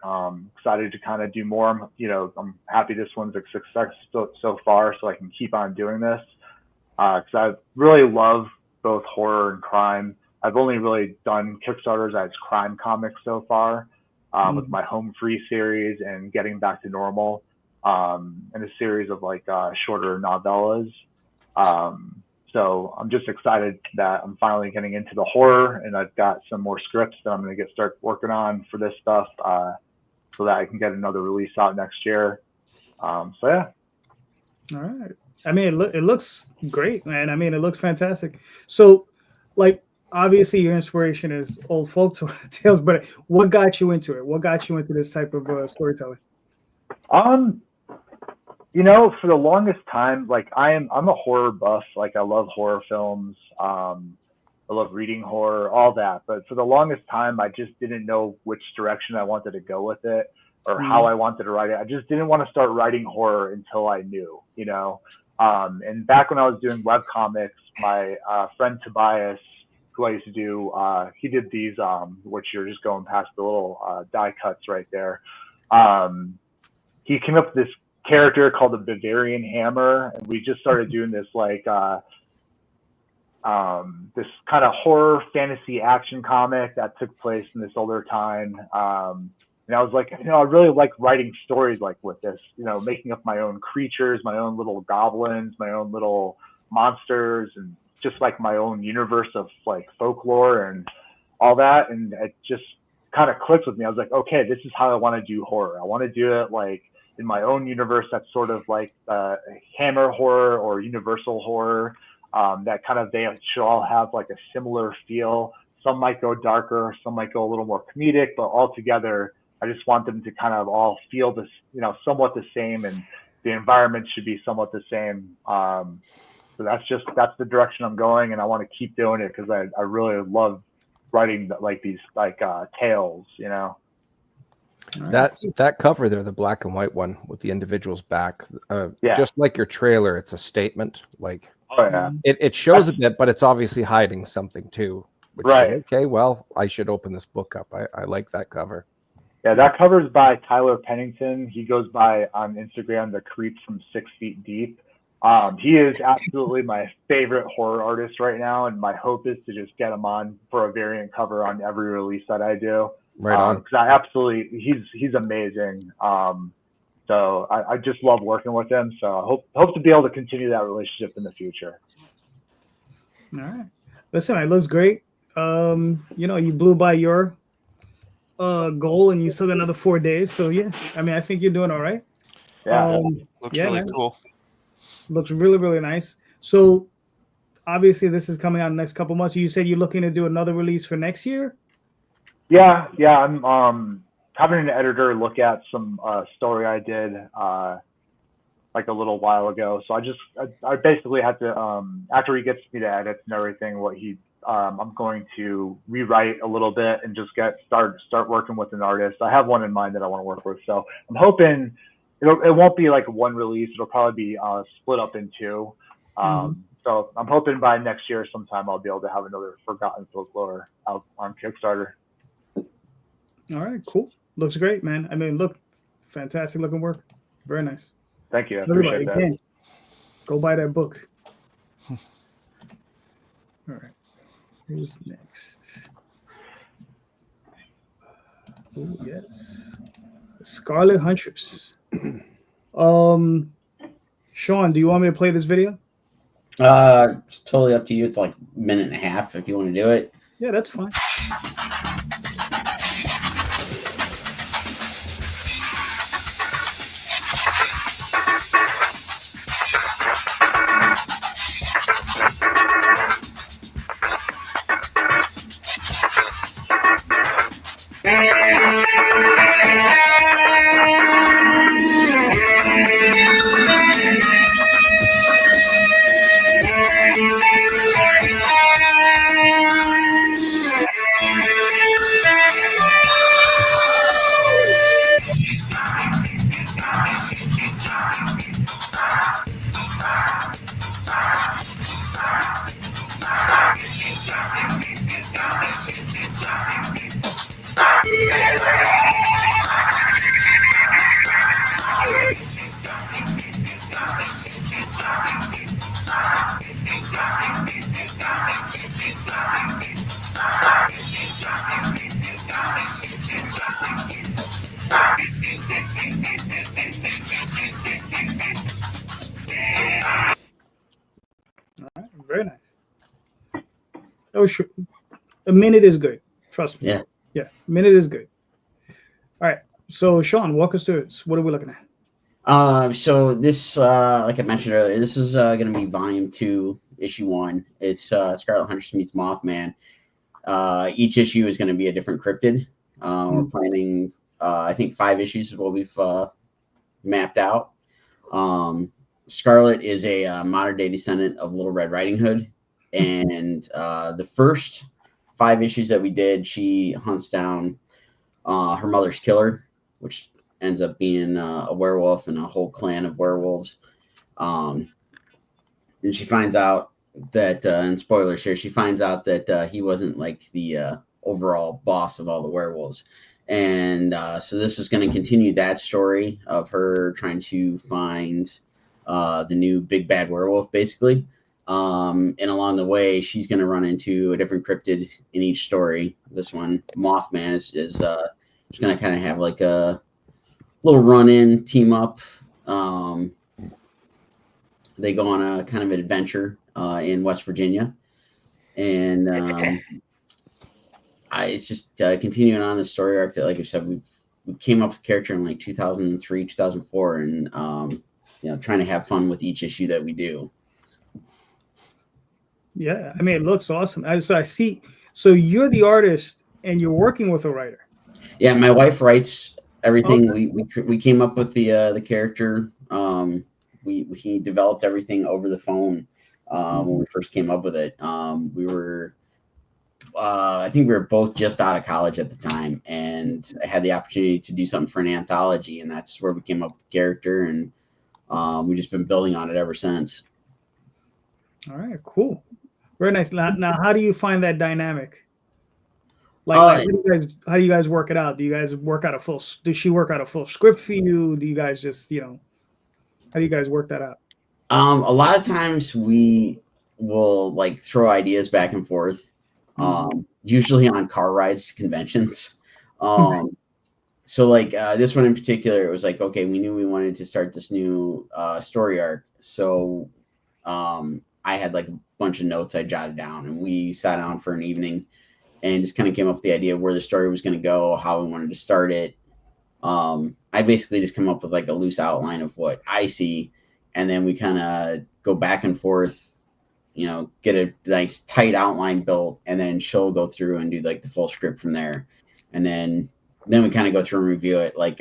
Excited to kind of do more. I'm happy this one's a success so far, so I can keep on doing this. Because I really love both horror and crime. I've only really done Kickstarters as crime comics so far, with my Home Free series and Getting Back to Normal, and a series of shorter novellas. So I'm just excited that I'm finally getting into the horror, and I've got some more scripts that I'm going to start working on for this stuff, so that I can get another release out next year. So yeah. All right. I mean, it looks great, man. I mean, it looks fantastic. So, obviously, your inspiration is old folk tales, but what got you into it? What got you into this type of storytelling? For the longest time, I'm a horror buff. I love horror films. I love reading horror, all that. But for the longest time, I just didn't know which direction I wanted to go with it or how I wanted to write it. I just didn't want to start writing horror until I knew, And back when I was doing webcomics, my friend Tobias, who I used to do, he did these, which you're just going past the little die cuts right there. He came up with this character called the Bavarian Hammer, and we just started doing this this kind of horror fantasy action comic that took place in this older time. And I was like, I really like writing stories with this, making up my own creatures, my own little goblins, my own little monsters, and just my own universe of folklore and all that. And it just kind of clicked with me. I was like, okay, this is how I want to do horror. I want to do it in my own universe. That's sort of Hammer horror or Universal horror. That kind of, they should all have a similar feel. Some might go darker, some might go a little more comedic, but all together, I just want them to kind of all feel this, somewhat the same, and the environment should be somewhat the same. So that's the direction I'm going, and I want to keep doing it because I really love writing these tales, That cover there, the black and white one with the individual's back, just like your trailer, it's a statement. It shows a bit, but it's obviously hiding something too. Right. Okay, well, I should open this book up. I like that cover. Yeah, that cover is by Tyler Pennington. He goes by on Instagram the Creeps from 6 Feet Deep. He is absolutely my favorite horror artist right now, and my hope is to just get him on for a variant cover on every release that I do. Right on. Because he's amazing. So I just love working with him. So I hope to be able to continue that relationship in the future. All right. Listen, it looks great. You blew by your goal, and you still got another 4 days. So yeah, I mean, I think you're doing all right. Yeah, looks really cool. Looks really, really nice. So obviously, this is coming out in the next couple months. You said you're looking to do another release for next year. Yeah. I'm having an editor look at some story I did a little while ago. So I basically had to after he gets me to edits and everything, I'm going to rewrite a little bit and just start working with an artist. I have one in mind that I want to work with. So I'm hoping it won't be one release. It'll probably be split up in two. So I'm hoping by next year sometime I'll be able to have another Forgotten Folklore out on Kickstarter. All right, cool. Looks great, man. I mean, look, fantastic looking work. Very nice. Thank you. I Everybody, appreciate that. again, go buy that book. All right. Who's next? Oh, yes. Scarlet Huntress. Sean, do you want me to play this video? It's totally up to you. It's a minute and a half if you want to do it. Yeah, that's fine. That was short. A minute is good. Trust me. Yeah. Yeah. A minute is good. All right. So Sean, walk us through it. What are we looking at? So this, like I mentioned earlier, this is going to be volume 2, issue 1. It's Scarlet Huntress meets Mothman. Each issue is going to be a different cryptid. We're planning, I think 5 issues is what we've mapped out. Scarlet is a modern day descendant of Little Red Riding Hood, and the first 5 issues that we did, she hunts down her mother's killer, which ends up being a werewolf and a whole clan of werewolves. And she finds out that, and spoilers here, she finds out that he wasn't like the overall boss of all the werewolves. And so this is going to continue that story of her trying to find the new big bad werewolf, basically. And along the way, she's going to run into a different cryptid in each story. This one, Mothman, is just going to kind of have like a little run-in, team up. They go on a kind of an adventure in West Virginia. And it's just continuing on the story arc that, like I said, we came up with the character in like 2003, 2004, and trying to have fun with each issue that we do. Yeah, I mean, it looks awesome. So I see. So you're the artist, and you're working with a writer. Yeah, my wife writes everything. Okay. We came up with the character. We developed everything over the phone when we first came up with it. We were, I think we were both just out of college at the time, and I had the opportunity to do something for an anthology, and that's where we came up with the character, and we've just been building on it ever since. All right, cool. Very nice. Now, how do you find that dynamic? Like how do you guys work it out? Do you guys work out does she work out a full script for you? Do you guys just, how do you guys work that out? A lot of times we will like throw ideas back and forth, usually on car rides to conventions. So like this one in particular, it was like, okay, we knew we wanted to start this new story arc. So I had like a bunch of notes I jotted down, and we sat down for an evening and just kind of came up with the idea of where the story was going to go, how we wanted to start it. I basically just come up with like a loose outline of what I see, and then we kind of go back and forth, get a nice tight outline built, and then she'll go through and do like the full script from there. And then we kind of go through and review it. Like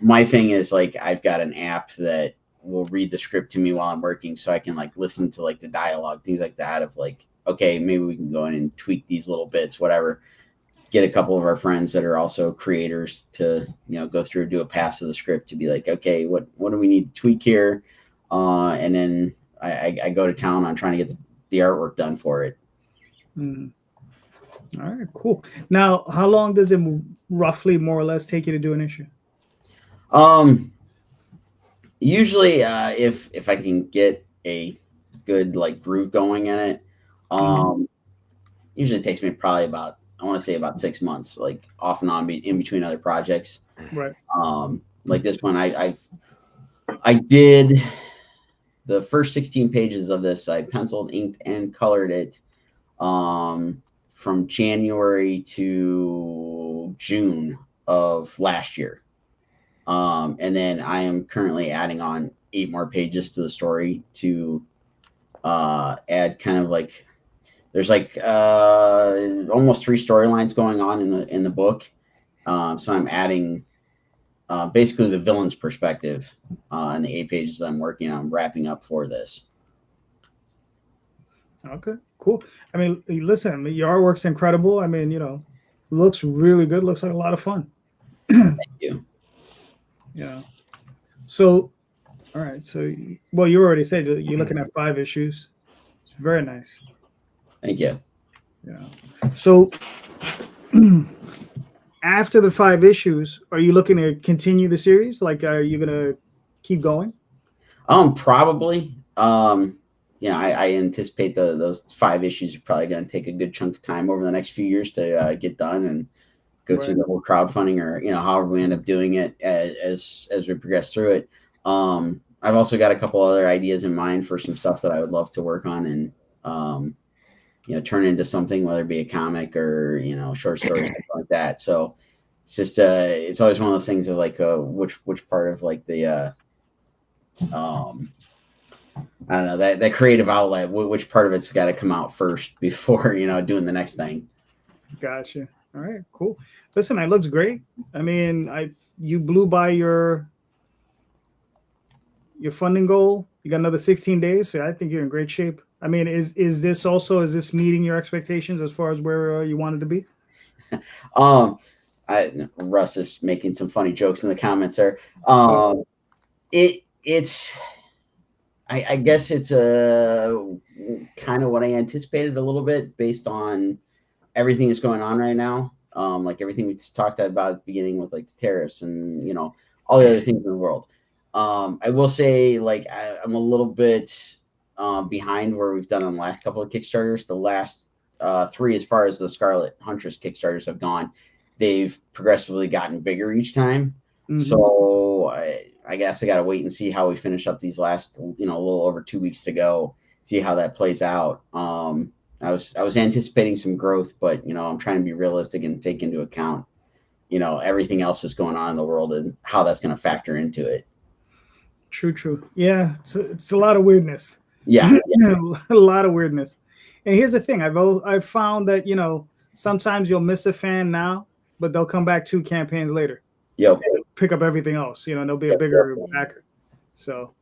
my thing is like, I've got an app that will read the script to me while I'm working, so I can like listen to like the dialogue, things like that, of like, okay, maybe we can go in and tweak these little bits, whatever. Get a couple of our friends that are also creators to, go through and do a pass of the script to be like, okay, what do we need to tweak here? And then I go to town on trying to get the artwork done for it. All right, cool. Now, how long does it roughly, more or less, take you to do an issue? Usually, if I can get a good like groove going in it, usually it takes me probably about, I want to say about 6 months, like off and on in between other projects. Right. Like this one, I did the first 16 pages of this. I penciled, inked, and colored it from January to June of last year. And then I am currently adding on 8 more pages to the story to add kind of like, there's like almost 3 storylines going on in the book. So I'm adding basically the villain's perspective in the 8 pages I'm working on wrapping up for this. Okay, cool. I mean, listen, your artwork's incredible. I mean, looks really good. Looks like a lot of fun. Thank you. Yeah. So, all right. So, well, you already said you're looking at 5 issues. It's very nice. Thank you. Yeah. So, after the 5 issues, are you looking to continue the series? Like, are you gonna keep going? Probably. I anticipate those 5 issues are probably going to take a good chunk of time over the next few years to get done and go through the whole crowdfunding, or however we end up doing it as we progress through it. I've also got a couple other ideas in mind for some stuff that I would love to work on, and turn into something, whether it be a comic or short stories, something like that. So it's just it's always one of those things of like which part of like the I don't know, that creative outlet, which part of it's got to come out first before doing the next thing. Gotcha. All right, cool. Listen, it looks great. I mean, you blew by your funding goal. You got another 16 days, so I think you're in great shape. I mean, is this meeting your expectations as far as where you wanted to be? Russ is making some funny jokes in the comments there. It's I guess it's kind of what I anticipated a little bit based on everything that's going on right now. Like everything we talked about at the beginning with like the tariffs and all the other things in the world. I will say like I'm a little bit behind where we've done on the last couple of Kickstarters. The last 3, as far as the Scarlet Huntress Kickstarters have gone, they've progressively gotten bigger each time. Mm-hmm. So I guess I got to wait and see how we finish up these last, a little over 2 weeks to go, see how that plays out. I was anticipating some growth, but, I'm trying to be realistic and take into account, everything else that's going on in the world and how that's going to factor into it. True. Yeah. It's a lot of weirdness. Yeah. A lot of weirdness. And here's the thing. I've found that, sometimes you'll miss a fan now, but they'll come back 2 campaigns later. Yep. Pick up everything else, and they'll be a bigger backer. So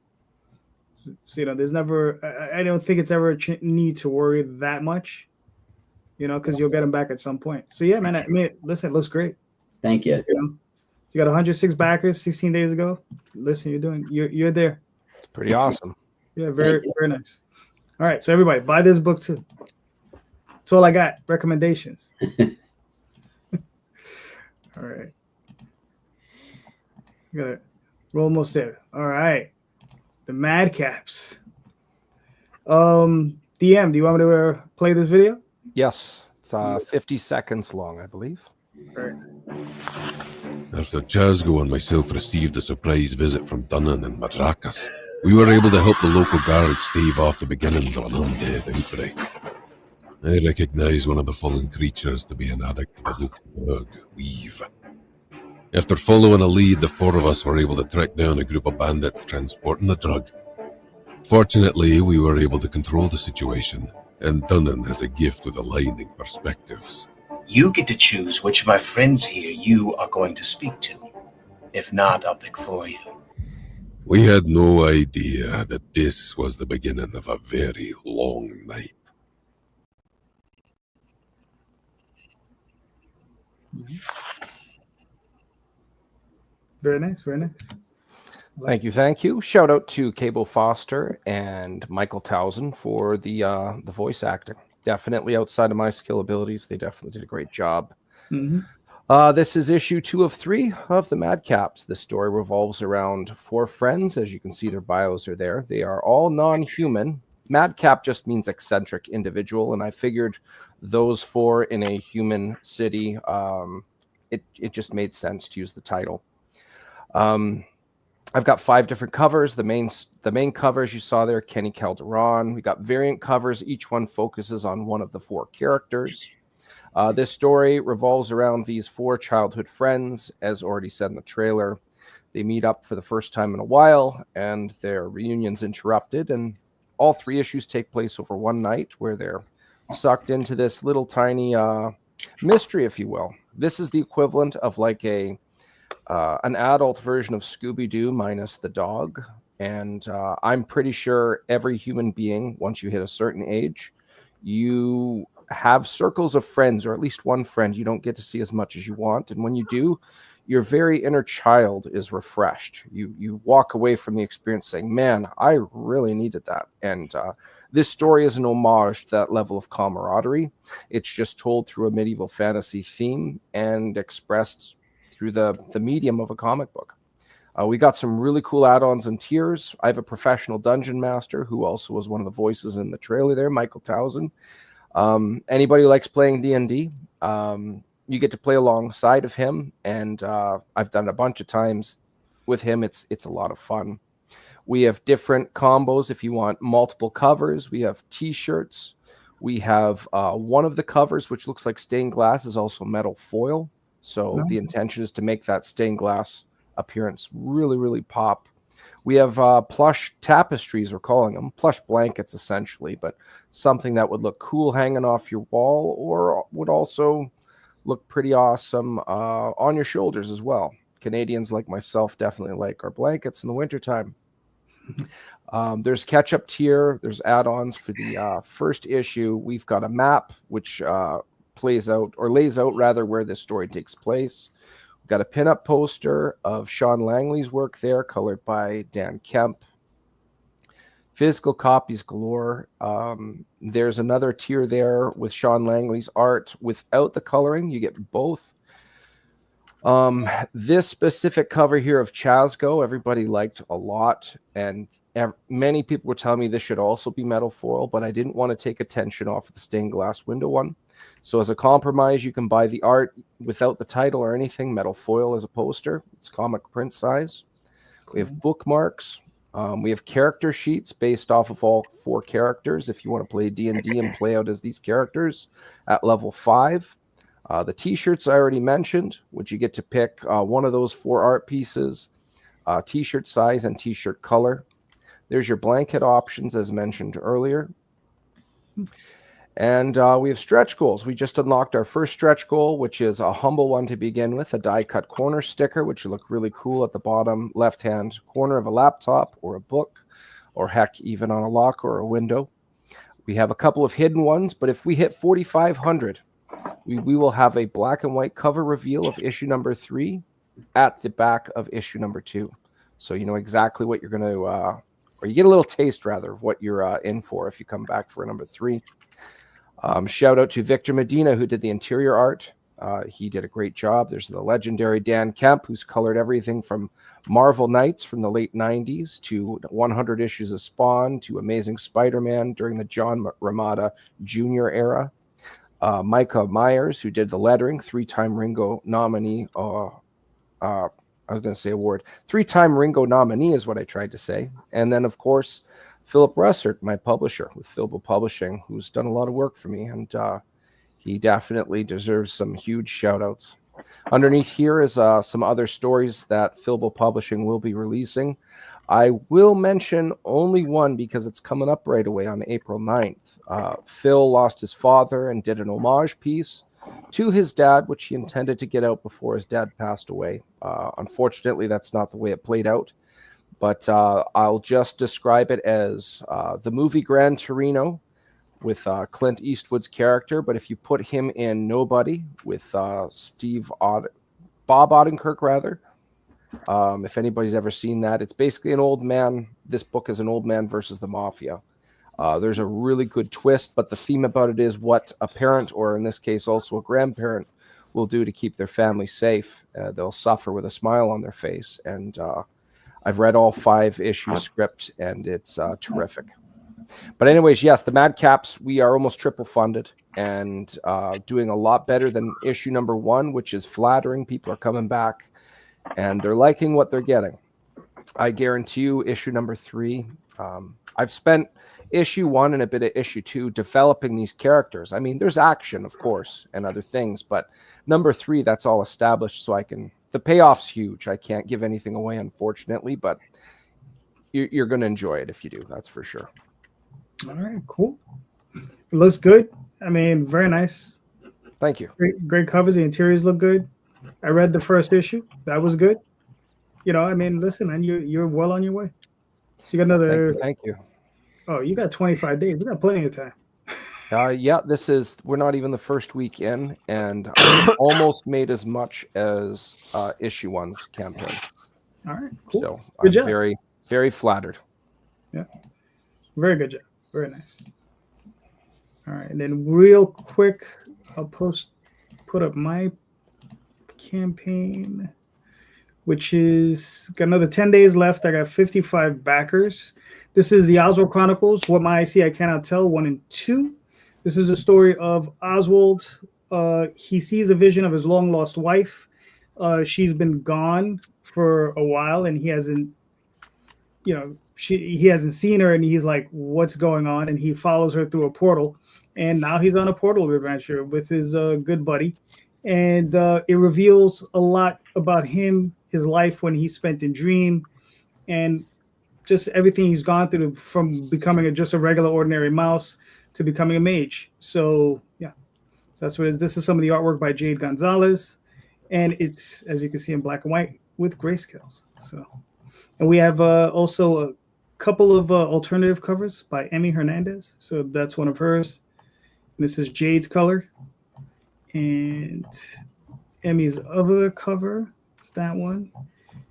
there's never, I don't think it's ever a need to worry that much, because you'll get them back at some point. So yeah, man, I mean, listen, it looks great. Thank you. You got 106 backers 16 days ago. Listen, you're there. It's pretty awesome. Yeah, very nice. All right, so everybody buy this book too. That's all I got. Recommendations. All right. We're almost there. All right. The Madcaps. DM, do you want me to play this video? Yes. It's 50 seconds long, I believe. All right. After Chasgo and myself received a surprise visit from Dunnan and Madrakas, we were able to help the local guards stave off the beginnings of an undead outbreak. I recognize one of the fallen creatures to be an addict to the local drug, Weave. After following a lead, the 4 of us were able to track down a group of bandits transporting the drug. Fortunately, we were able to control the situation, and Dunnan has a gift with aligning perspectives. You get to choose which of my friends here you are going to speak to. If not, I'll pick for you. We had no idea that this was the beginning of a very long night. Very nice. Thank you. Shout out to Cable Foster and Michael Towson for the voice acting. Definitely outside of my skill abilities, they definitely did a great job. Mm-hmm. This is issue 2 of 3 of the Madcaps. This story revolves around 4 friends. As you can see, their bios are there. They are all non-human. Madcap just means eccentric individual, and I figured those 4 in a human city, it just made sense to use the title. I've got 5 different covers. The main covers you saw there, Kenny Calderon. We got variant covers. Each one focuses on one of the 4 characters. This story revolves around these 4 childhood friends, as already said in the trailer. They meet up for the first time in a while, and their reunion's interrupted. And all 3 issues take place over one night, where they're sucked into this little tiny mystery, if you will. This is the equivalent of like an adult version of Scooby-Doo minus the dog. And I'm pretty sure every human being, once you hit a certain age, you have circles of friends, or at least one friend you don't get to see as much as you want. And when you do, your very inner child is refreshed. You walk away from the experience saying, man, I really needed that. And this story is an homage to that level of camaraderie. It's just told through a medieval fantasy theme and expressed through the medium of a comic book. We got some really cool add-ons and tiers. I have a professional dungeon master who also was one of the voices in the trailer there, Michael Towson. Anybody who likes playing D&D, you get to play alongside of him, and I've done it a bunch of times with him. It's a lot of fun. We have different combos if you want multiple covers. We have t-shirts. We have one of the covers, which looks like stained glass, is also metal foil. So the intention is to make that stained glass appearance really, really pop. We have plush tapestries, we're calling them, plush blankets essentially, but something that would look cool hanging off your wall or would also look pretty awesome on your shoulders as well. Canadians like myself definitely like our blankets in the wintertime. There's catch-up tier. There's add-ons for the first issue. We've got a map which lays out rather where this story takes place. We've got a pin-up poster of Sean Langley's work there, colored by Dan Kemp. Physical copies galore. There's another tier there with Sean Langley's art without the coloring. You get both. This specific cover here of Chasgo, everybody liked a lot, and many people were telling me this should also be metal foil, but I didn't want to take attention off of the stained glass window one. So as a compromise, you can buy the art without the title or anything, metal foil as a poster. It's comic print size. We have bookmarks. We have character sheets based off of all 4 characters if you want to play D&D and play out as these characters at level 5. The t-shirts I already mentioned, which you get to pick one of those 4 art pieces, t-shirt size and t-shirt color. There's your blanket options as mentioned earlier. And we have stretch goals. We just unlocked our first stretch goal, which is a humble one to begin with, a die-cut corner sticker, which will look really cool at the bottom left-hand corner of a laptop or a book, or heck, even on a lock or a window. We have a couple of hidden ones, but if we hit 4,500, we will have a black and white cover reveal of issue number 3 at the back of issue number 2. So you know exactly what you're going to, or you get a little taste rather of what you're in for if you come back for number 3. Shout out to Victor Medina, who did the interior art. He did a great job. There's the legendary Dan Kemp, who's colored everything from Marvel Knights from the late 90s to 100 issues of Spawn to Amazing Spider-Man during the John Romita Jr. era. Micah Myers, who did the lettering, 3-time Ringo nominee. I was going to say award. 3-time Ringo nominee is what I tried to say. And then, of course, Philip Russert, my publisher with Filbo Publishing, who's done a lot of work for me. And he definitely deserves some huge shout-outs. Underneath here is some other stories that Filbo Publishing will be releasing. I will mention only one because it's coming up right away on April 9th. Phil lost his father and did an homage piece to his dad, which he intended to get out before his dad passed away. Unfortunately, that's not the way it played out. But I'll just describe it as the movie Gran Torino with Clint Eastwood's character. But if you put him in Nobody with Bob Odenkirk, rather, if anybody's ever seen that, it's basically an old man. This book is an old man versus the mafia. There's a really good twist, but the theme about it is what a parent, or in this case also a grandparent, will do to keep their family safe. They'll suffer with a smile on their face. And I've read all 5 issue script, and it's terrific. But anyways, yes, the Madcaps, we are almost triple funded and doing a lot better than issue number 1, which is flattering. People are coming back, and they're liking what they're getting. I guarantee you issue number 3, I've spent issue 1 and a bit of issue 2 developing these characters. I mean, there's action, of course, and other things, but number 3, that's all established, so I can... The payoff's huge. I can't give anything away, unfortunately, but you're going to enjoy it if you do, that's for sure. All right, cool. It looks good. I mean, very nice. Thank you. Great covers. The interiors look good. I read the first issue. That was good. You know, I mean, listen, man, you're well on your way. So you got another... Thank you. Oh, you got 25 days. We got plenty of time. Yeah, we're not even the first week in, and I almost made as much as issue 1's campaign. All right, cool. So good I'm job. very, very flattered. Yeah, very good job. Very nice. All right, and then real quick, I'll put up my campaign, which is got another 10 days left. I got 55 backers. This is the Oswald Chronicles. What My I See, I Cannot Tell, 1 and 2. This is the story of Oswald. He sees a vision of his long-lost wife. She's been gone for a while, and he hasn't, he hasn't seen her, and he's like, what's going on? And he follows her through a portal, and now he's on a Portal adventure with his good buddy, and it reveals a lot about him, his life when he spent in Dream, and just everything he's gone through from becoming just a regular ordinary mouse to becoming a mage. So yeah, so that's what it is. This is some of the artwork by Jade Gonzalez, and it's, as you can see, in black and white with grayscales. So, and we have also a couple of alternative covers by Emmy Hernandez. So that's one of hers. And this is Jade's color, and Emmy's other cover is that one.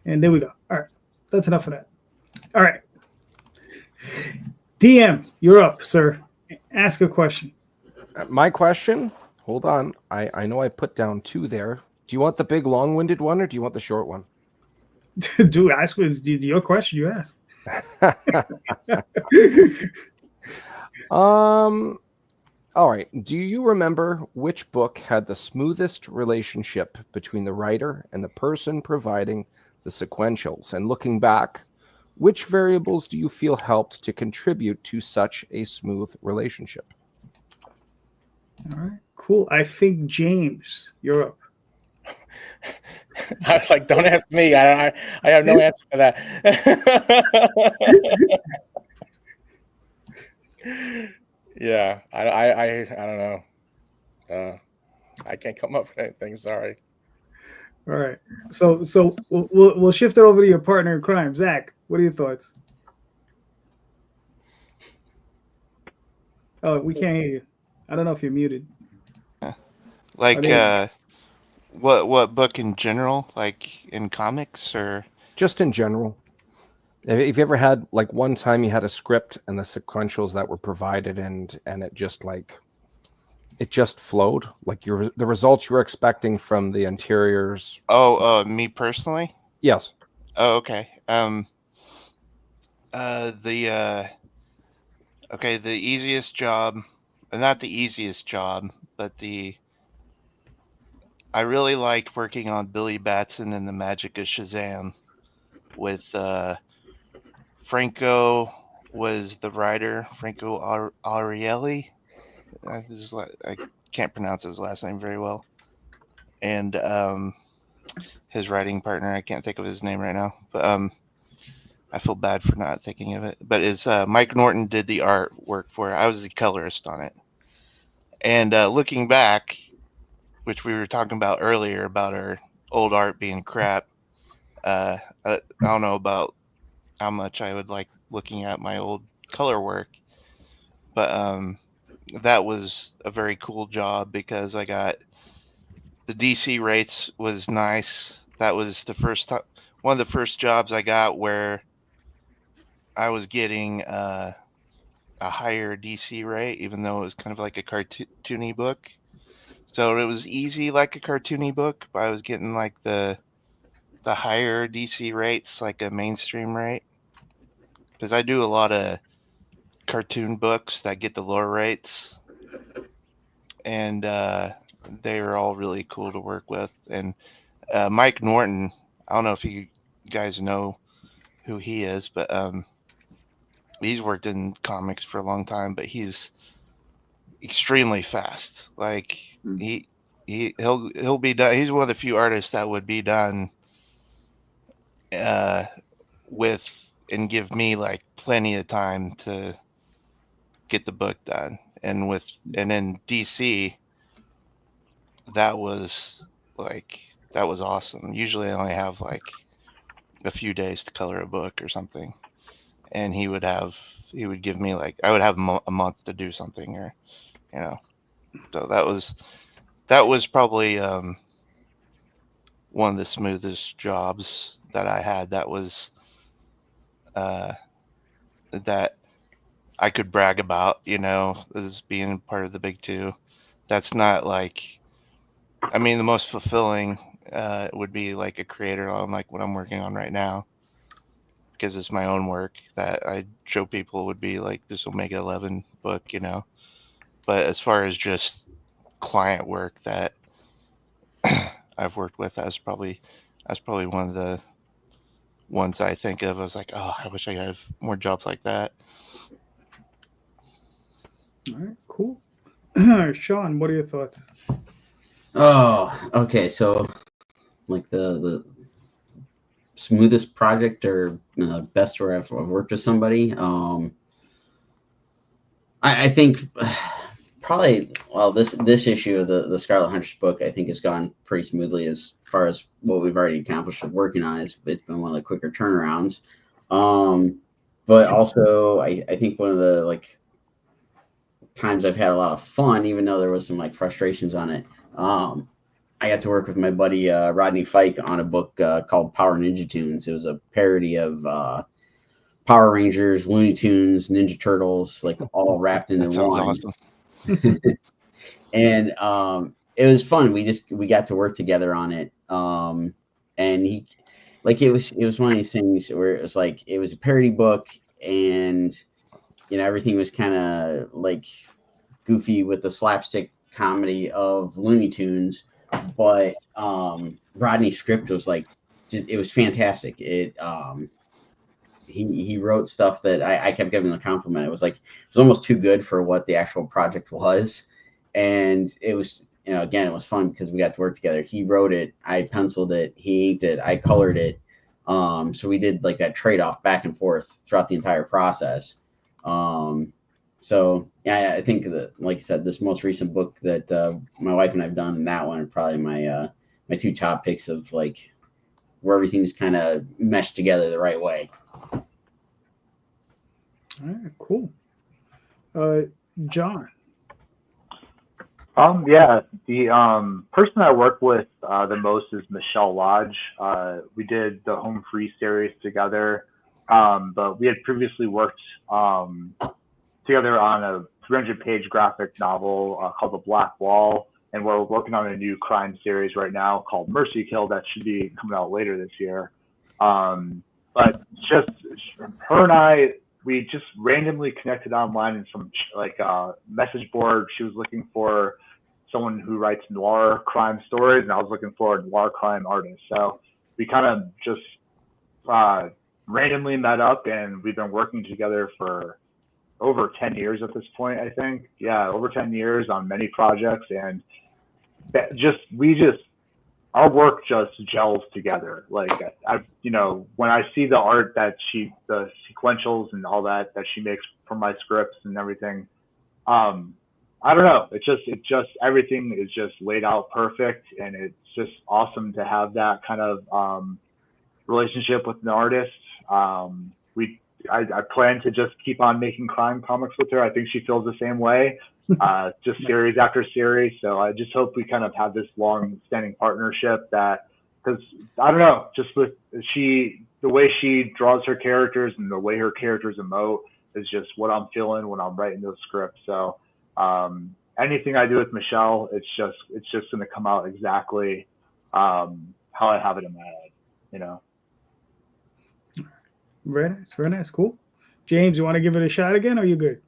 And there we go. All right, that's enough of that. All right, DM, you're up, sir. Ask a question. My question. Hold on. I know I put down 2 there. Do you want the big long-winded one or do you want the short one? Do ask your question. You ask. All right. Do you remember which book had the smoothest relationship between the writer and the person providing the sequentials? And looking back, which variables do you feel helped to contribute to such a smooth relationship? All right, cool. I think James, you're up. I was like, don't ask me. I have no answer for that. Yeah, I don't know. I can't come up with anything. Sorry. All right. So we'll shift it over to your partner in crime, Zach. What are your thoughts? Oh, we can't hear you. I don't know if you're muted. Like, what book in general? Like in comics or just in general? If you ever had, like, one time you had a script and the sequentials that were provided and it just flowed, like the results you were expecting from the interiors. Oh, me personally? Yes. Oh, okay. The easiest job, not the easiest job, but I really liked working on Billy Batson and the Magic of Shazam with Franco was the writer, Franco Arielli. I can't pronounce his last name very well. And his writing partner, I can't think of his name right now, but I feel bad for not thinking of it. But Mike Norton did the artwork for it. I was the colorist on it. And looking back, which we were talking about earlier about our old art being crap, I don't know about how much I would like looking at my old color work, but that was a very cool job because I got the DC rates was nice. That was the first time, one of the first jobs I got where I was getting a higher DC rate, even though it was kind of like a cartoony book. So it was easy like a cartoony book, but I was getting like the higher DC rates, like a mainstream rate. Because I do a lot of cartoon books that get the lower rates. And they are all really cool to work with. And Mike Norton, I don't know if you guys know who he is, but he's worked in comics for a long time, but he's extremely fast. Like he'll be done. He's one of the few artists that would be done with and give me like plenty of time to get the book done. And in DC, that was awesome. Usually I only have like a few days to color a book or something, and he would give me like, I would have a month to do something, or so that was probably one of the smoothest jobs that I had. That was that I could brag about, as being part of the big two. That's not like, I mean, the most fulfilling would be like a creator on like what I'm working on right now, because it's my own work that I show people, would be like this Omega 11 book, But as far as just client work that I've worked with, that's probably one of the ones I think of. I was like, oh, I wish I had more jobs like that. All right, cool. Sean, what are your thoughts? Oh, okay. So, like the smoothest project or best where I've worked with somebody. I think probably this issue of the Scarlet Huntress book I think has gone pretty smoothly as far as what we've already accomplished with working on it. It's been one of the quicker turnarounds. But also I think one of the like times I've had a lot of fun, even though there was some like frustrations on it. I got to work with my buddy Rodney Fike on a book called Power Ninja Tunes. It was a parody of Power Rangers, Looney Tunes, Ninja Turtles, like all wrapped into That sounds one. awesome. And it was fun. We got to work together on it. And he, like, it was one of these things where it was like it was a parody book, and everything was kind of like goofy with the slapstick comedy of Looney Tunes, but Rodney's script was like it was fantastic. He wrote stuff that I kept giving the compliment. It was almost too good for what the actual project was, and it was again it was fun because we got to work together. He wrote it, I penciled it, he inked it, I colored it. So we did like that trade off back and forth throughout the entire process. So yeah, I think that, like I said, this most recent book that my wife and I've done, and that one are probably my two top picks of like where everything's kind of meshed together the right way. All right, cool. John. Yeah, the person I work with the most is Michelle Lodge. We did the Home Free series together, but we had previously worked together on a 300-page graphic novel called The Black Wall, and we're working on a new crime series right now called Mercy Kill that should be coming out later this year. But just her and I, we just randomly connected online in some message board. She was looking for someone who writes noir crime stories, and I was looking for a noir crime artist. So we kind of just randomly met up, and we've been working together for over 10 years at this point, I think. Yeah, over 10 years on many projects, and our work just gels together. Like when I see the art that the sequentials and all that she makes from my scripts and everything, I don't know. It just everything is just laid out perfect, and it's just awesome to have that kind of relationship with an artist. I plan to just keep on making crime comics with her. I think she feels the same way, just series after series. So I just hope we kind of have this long-standing partnership because I don't know, just with the way she draws her characters and the way her characters emote is just what I'm feeling when I'm writing those scripts. So anything I do with Michelle, it's just going to come out exactly how I have it in my head, Very nice, cool. James, you want to give it a shot again, or are you good?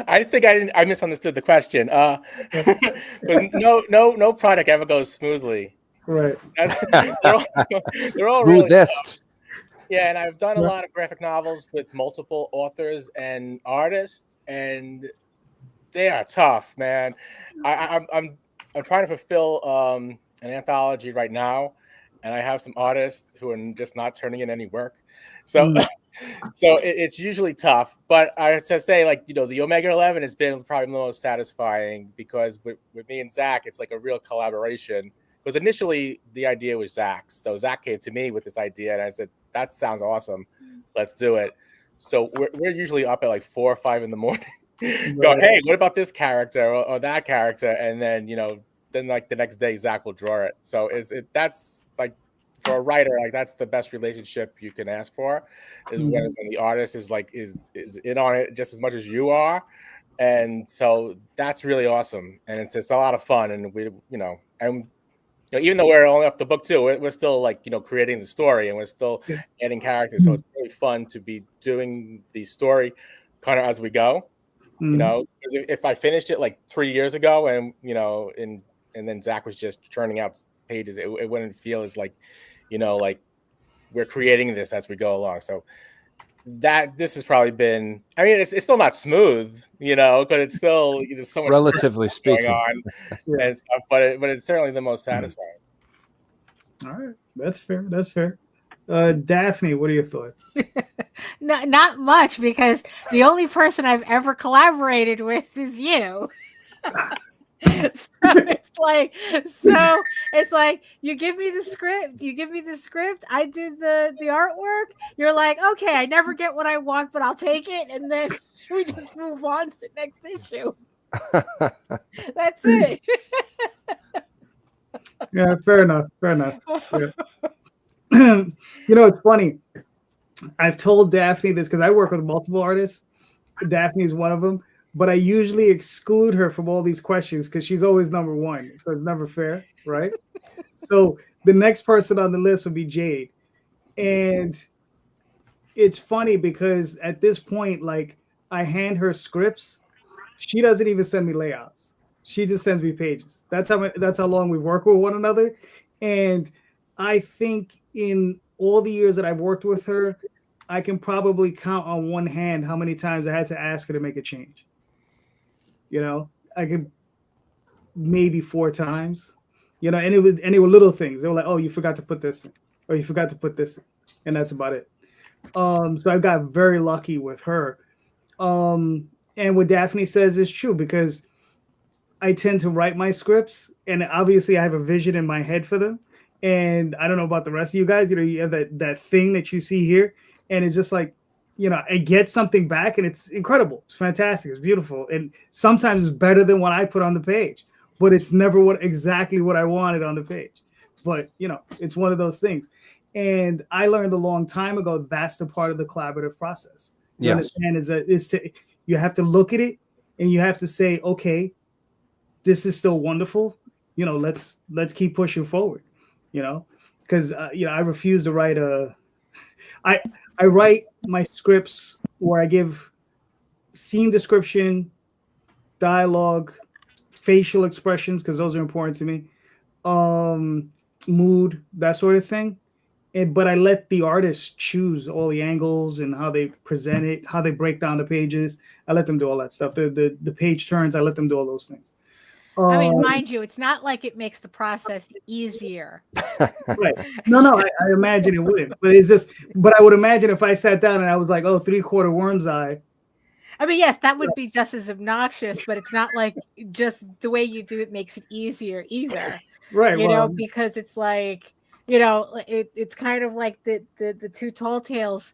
I think I misunderstood the question. No product ever goes smoothly. Right. They're all really tough. Yeah, and I've done a Yeah. lot of graphic novels with multiple authors and artists, and they are tough, man. I'm trying to fulfill an anthology right now, and I have some artists who are just not turning in any work. So so it's usually tough. But I have to say, like, the Omega 11 has been probably the most satisfying because with me and Zac, it's like a real collaboration. Because initially the idea was Zac's. So Zac came to me with this idea, and I said, that sounds awesome. Let's do it. So we're usually up at like 4 or 5 in the morning. Go, hey, what about this character or that character? And then, then like the next day, Zac will draw it. So that's like, for a writer, like that's the best relationship you can ask for, is when the artist is in on it just as much as you are. And so that's really awesome. And it's a lot of fun. And even though we're only up to book 2, we're still like, creating the story, and we're still adding characters. So it's really fun to be doing the story kind of as we go. Because if I finished it like 3 years ago and then Zac was just churning out pages, it wouldn't feel as like, like we're creating this as we go along. So that this has probably been. I mean, it's still not smooth, you know, because it's still there's so much Relatively going speaking. on Yeah. and stuff. But it's certainly the most satisfying. All right, that's fair. That's fair. Daphne, what are your thoughts? Not much, because the only person I've ever collaborated with is you. It's like you give me the script, I do the artwork. You're like, okay, I never get what I want, but I'll take it, and then we just move on to the next issue. That's it. Yeah, fair enough. Fair enough. Yeah. You know, it's funny. I've told Daphne this because I work with multiple artists. Daphne is one of them, but I usually exclude her from all these questions because she's always number one. So it's never fair, right? So the next person on the list would be Jade. And it's funny because at this point, like, I hand her scripts. She doesn't even send me layouts. She just sends me pages. That's how long we work with one another. And I think in all the years that I've worked with her, I can probably count on one hand how many times I had to ask her to make a change. You know, I could maybe 4 times. You know, and they were little things. They were like, "Oh, you forgot to put this in," or "You forgot to put this in," and that's about it. So I got very lucky with her. And what Daphne says is true, because I tend to write my scripts, and obviously I have a vision in my head for them. And I don't know about the rest of you guys. You know, you have that thing that you see here, and it's just like, you know, I get something back, and it's incredible. It's fantastic. It's beautiful, and sometimes it's better than what I put on the page. But it's never exactly what I wanted on the page. But you know, it's one of those things. And I learned a long time ago that's the part of the collaborative process. You understand? You have to look at it, and you have to say, okay, this is still wonderful. You know, let's keep pushing forward. You know, because you know, I refuse to write I write my scripts where I give scene description, dialogue, facial expressions, because those are important to me, mood, that sort of thing. But I let the artists choose all the angles and how they present it, how they break down the pages. I let them do all that stuff. The page turns, I let them do all those things. I mean, mind you, it's not like it makes the process easier. Right. No, I imagine it wouldn't. But I would imagine if I sat down and I was like, oh, 3/4 worm's eye. I mean, yes, that would be just as obnoxious, but it's not like just the way you do it makes it easier either. Right. You know, because it's like, you know, it's kind of like the Two Tall Tales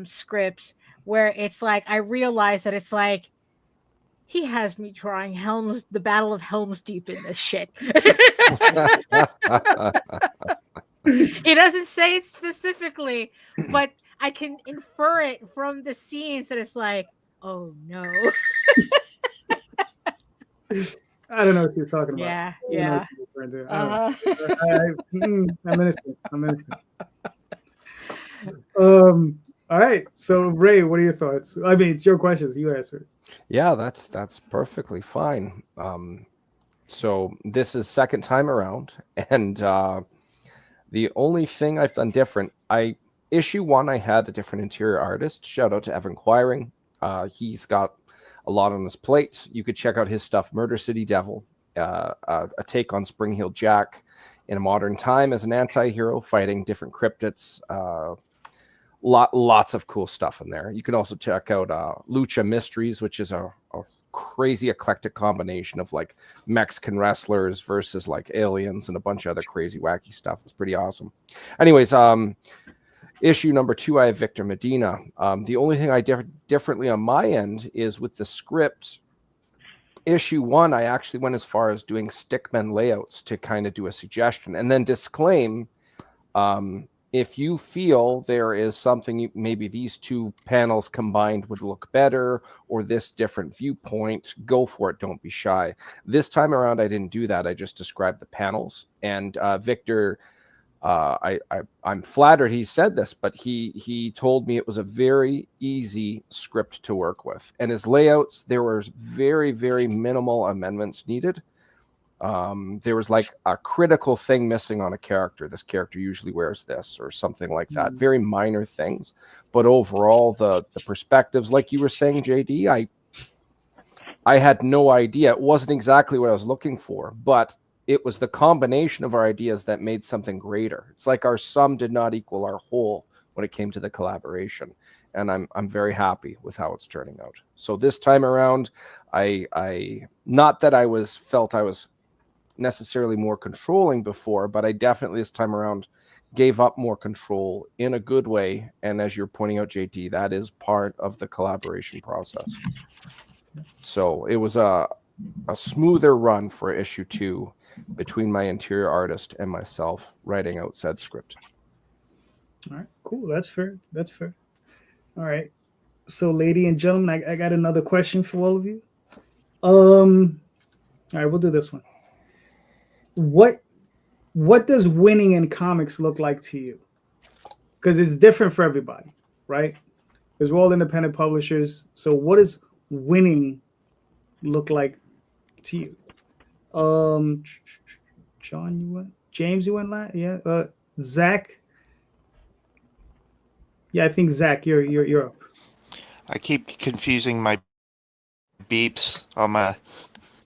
scripts, where it's like, I realize that it's like, he has me drawing the Battle of Helm's Deep in this shit. He doesn't say it specifically, but I can infer it from the scenes that it's like, oh no. I don't know what you're talking about. Yeah. I'm innocent. All right. So Ray, what are your thoughts? I mean, it's your questions. You answer. Yeah, that's perfectly fine. So this is second time around, and the only thing I've done different, issue 1, I had a different interior artist. Shout out to Evan Quiring. He's got a lot on his plate. You could check out his stuff, Murder City Devil, a take on Spring Heel Jack in a modern time as an anti-hero fighting different cryptids. Lots of cool stuff in there. You can also check out Lucha Mysteries, which is a crazy eclectic combination of like Mexican wrestlers versus like aliens and a bunch of other crazy wacky stuff. It's pretty awesome. Anyways, issue number 2, I have Victor Medina. The only thing I differently on my end is with the script. Issue 1, I actually went as far as doing stickmen layouts to kind of do a suggestion, and then disclaim, if you feel there is something, maybe these 2 panels combined would look better, or this different viewpoint, go for it. Don't be shy. This time around, I didn't do that. I just described the panels. And Victor, I'm flattered he said this, but he told me it was a very easy script to work with. And his layouts, there was very, very minimal amendments needed. There was like a critical thing missing on a character. This character usually wears this or something like that. Very minor things, but overall the perspectives, like you were saying, JD, I had no idea. It wasn't exactly what I was looking for, but it was the combination of our ideas that made something greater. It's like our sum did not equal our whole when it came to the collaboration. And I'm very happy with how it's turning out. So this time around, I not that I felt I was necessarily more controlling before, but I definitely this time around gave up more control in a good way. And as you're pointing out, JT, that is part of the collaboration process. So it was a smoother run for issue 2 between my interior artist and myself writing out said script. All right, cool. That's fair. That's fair. All right. So, lady and gentlemen, I got another question for all of you. All right, we'll do this one. What does winning in comics look like to you? Because it's different for everybody, right? Because we're all independent publishers. So what does winning look like to you? John, you went. James, you went last. Yeah. Zach. Yeah, I think Zach, you're up. I keep confusing my beeps on my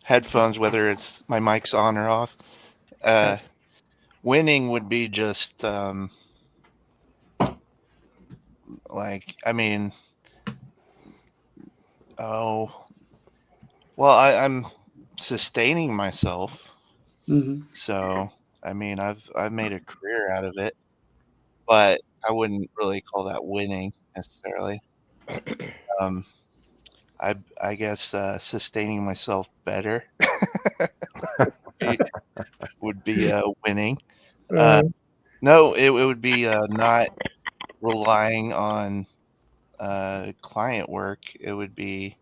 headphones, whether it's my mic's on or off. Winning would be just like, I mean, I'm sustaining myself. So, I mean, I've made a career out of it, but I wouldn't really call that winning necessarily. I guess sustaining myself better would be winning. No, it would be not relying on client work. It would be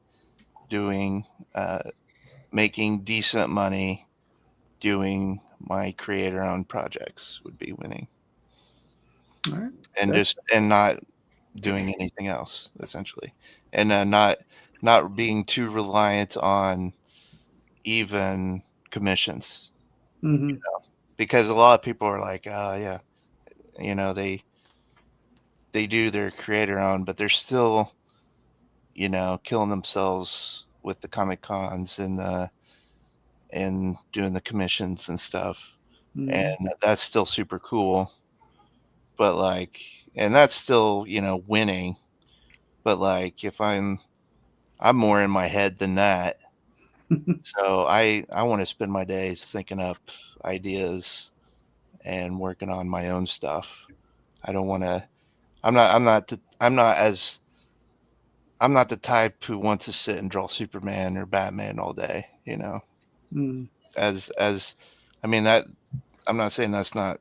doing making decent money, doing my creator-owned projects would be winning. All right. And not doing anything else essentially, and not being too reliant on even commissions. You know? Because a lot of people are like, yeah, you know, they do their creator owned, but they're still, you know, killing themselves with the Comic Cons and doing the commissions and stuff. And that's still super cool. But like, and that's still, you know, winning. But like, if I'm more in my head than that. So I want to spend my days thinking up ideas and working on my own stuff. I don't want to. I'm not the type who wants to sit and draw Superman or Batman all day. You know, as I mean that. I'm not saying that's not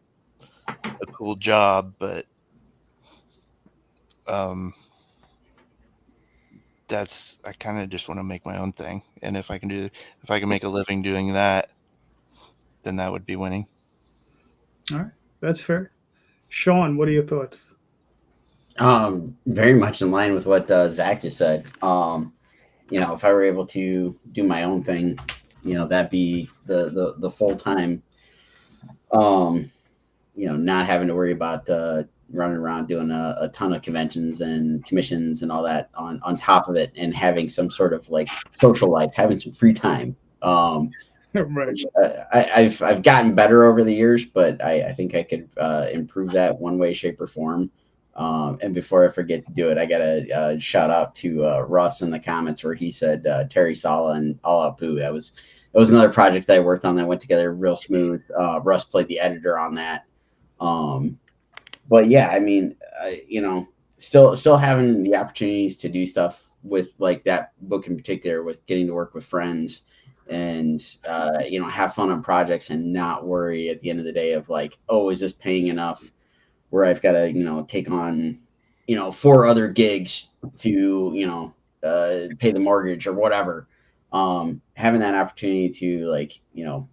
a cool job, but that's, I kind of just want to make my own thing, and if I can make a living doing that, then that would be winning. All right, that's fair. Sean, what are your thoughts? Very much in line with what Zach just said. You know, if I were able to do my own thing, you know, that'd be the full time. You know, not having to worry about running around doing a ton of conventions and commissions and all that on top of it, and having some sort of like social life, having some free time. Right. I've gotten better over the years, but I think I could improve that one way, shape, or form. And before I forget to do it, I got to shout out to Russ in the comments where he said Terry Sala and All Out Boo. That was another project that I worked on that went together real smooth. Russ played the editor on that. But yeah, I mean, you know, still having the opportunities to do stuff with like that book in particular, with getting to work with friends and, you know, have fun on projects and not worry at the end of the day of like, oh, is this paying enough where I've got to, you know, take on, you know, 4 other gigs to, you know, pay the mortgage or whatever. Having that opportunity to like, you know,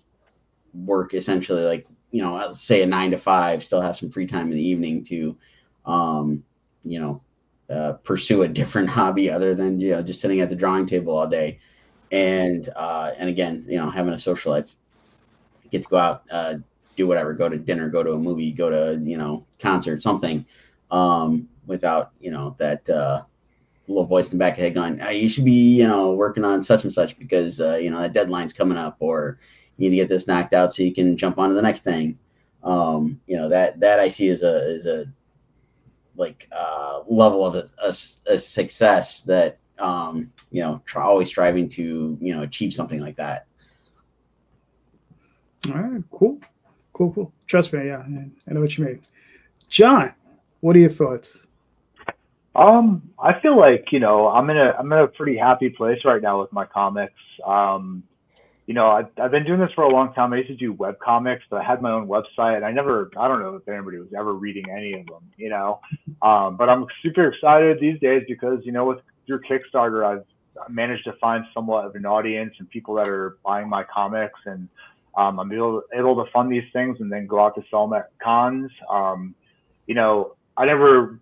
work essentially like, you know, let's say a 9 to 5, still have some free time in the evening to, you know, pursue a different hobby other than, you know, just sitting at the drawing table all day. And again, you know, having a social life. get to go out, do whatever, go to dinner, go to a movie, go to, concert, something, without, that little voice in the back of the head going, you should be, working on such and such because, that deadline's coming up, or you need to get this knocked out so you can jump on to the next thing. That I see as a level of a success that, always striving to, achieve something like that. All right, cool. Trust me, yeah, I know what you mean. John, what are your thoughts? I feel like, I'm in a pretty happy place right now with my comics. I've been doing this for a long time. I used to do web comics, but I had my own website, and I don't know if anybody was ever reading any of them, but I'm super excited these days because, through Kickstarter, I've managed to find somewhat of an audience and people that are buying my comics, and I'm able to fund these things and then go out to sell them at cons. I never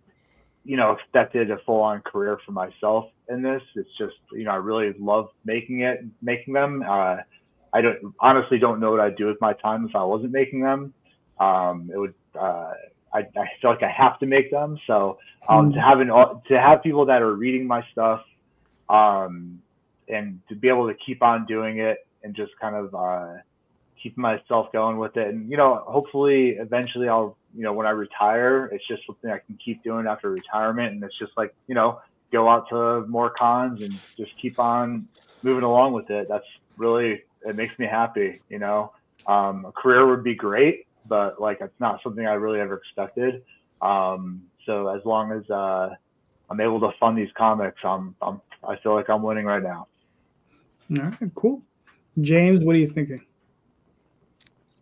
expected a full-on career for myself in this. It's just, I really love making them. I honestly don't know what I'd do with my time if I wasn't making them. It would, I feel like I have to make them. So to have people that are reading my stuff, and to be able to keep on doing it and just kind of keep myself going with it, and hopefully eventually I'll, when I retire, it's just something I can keep doing after retirement, and it's just like, go out to more cons and just keep on moving along with it. That's really, it makes me happy. A career would be great, but like it's not something I really ever expected. So as long as I'm able to fund these comics, I feel like I'm winning right now. All right, cool. James, what are you thinking?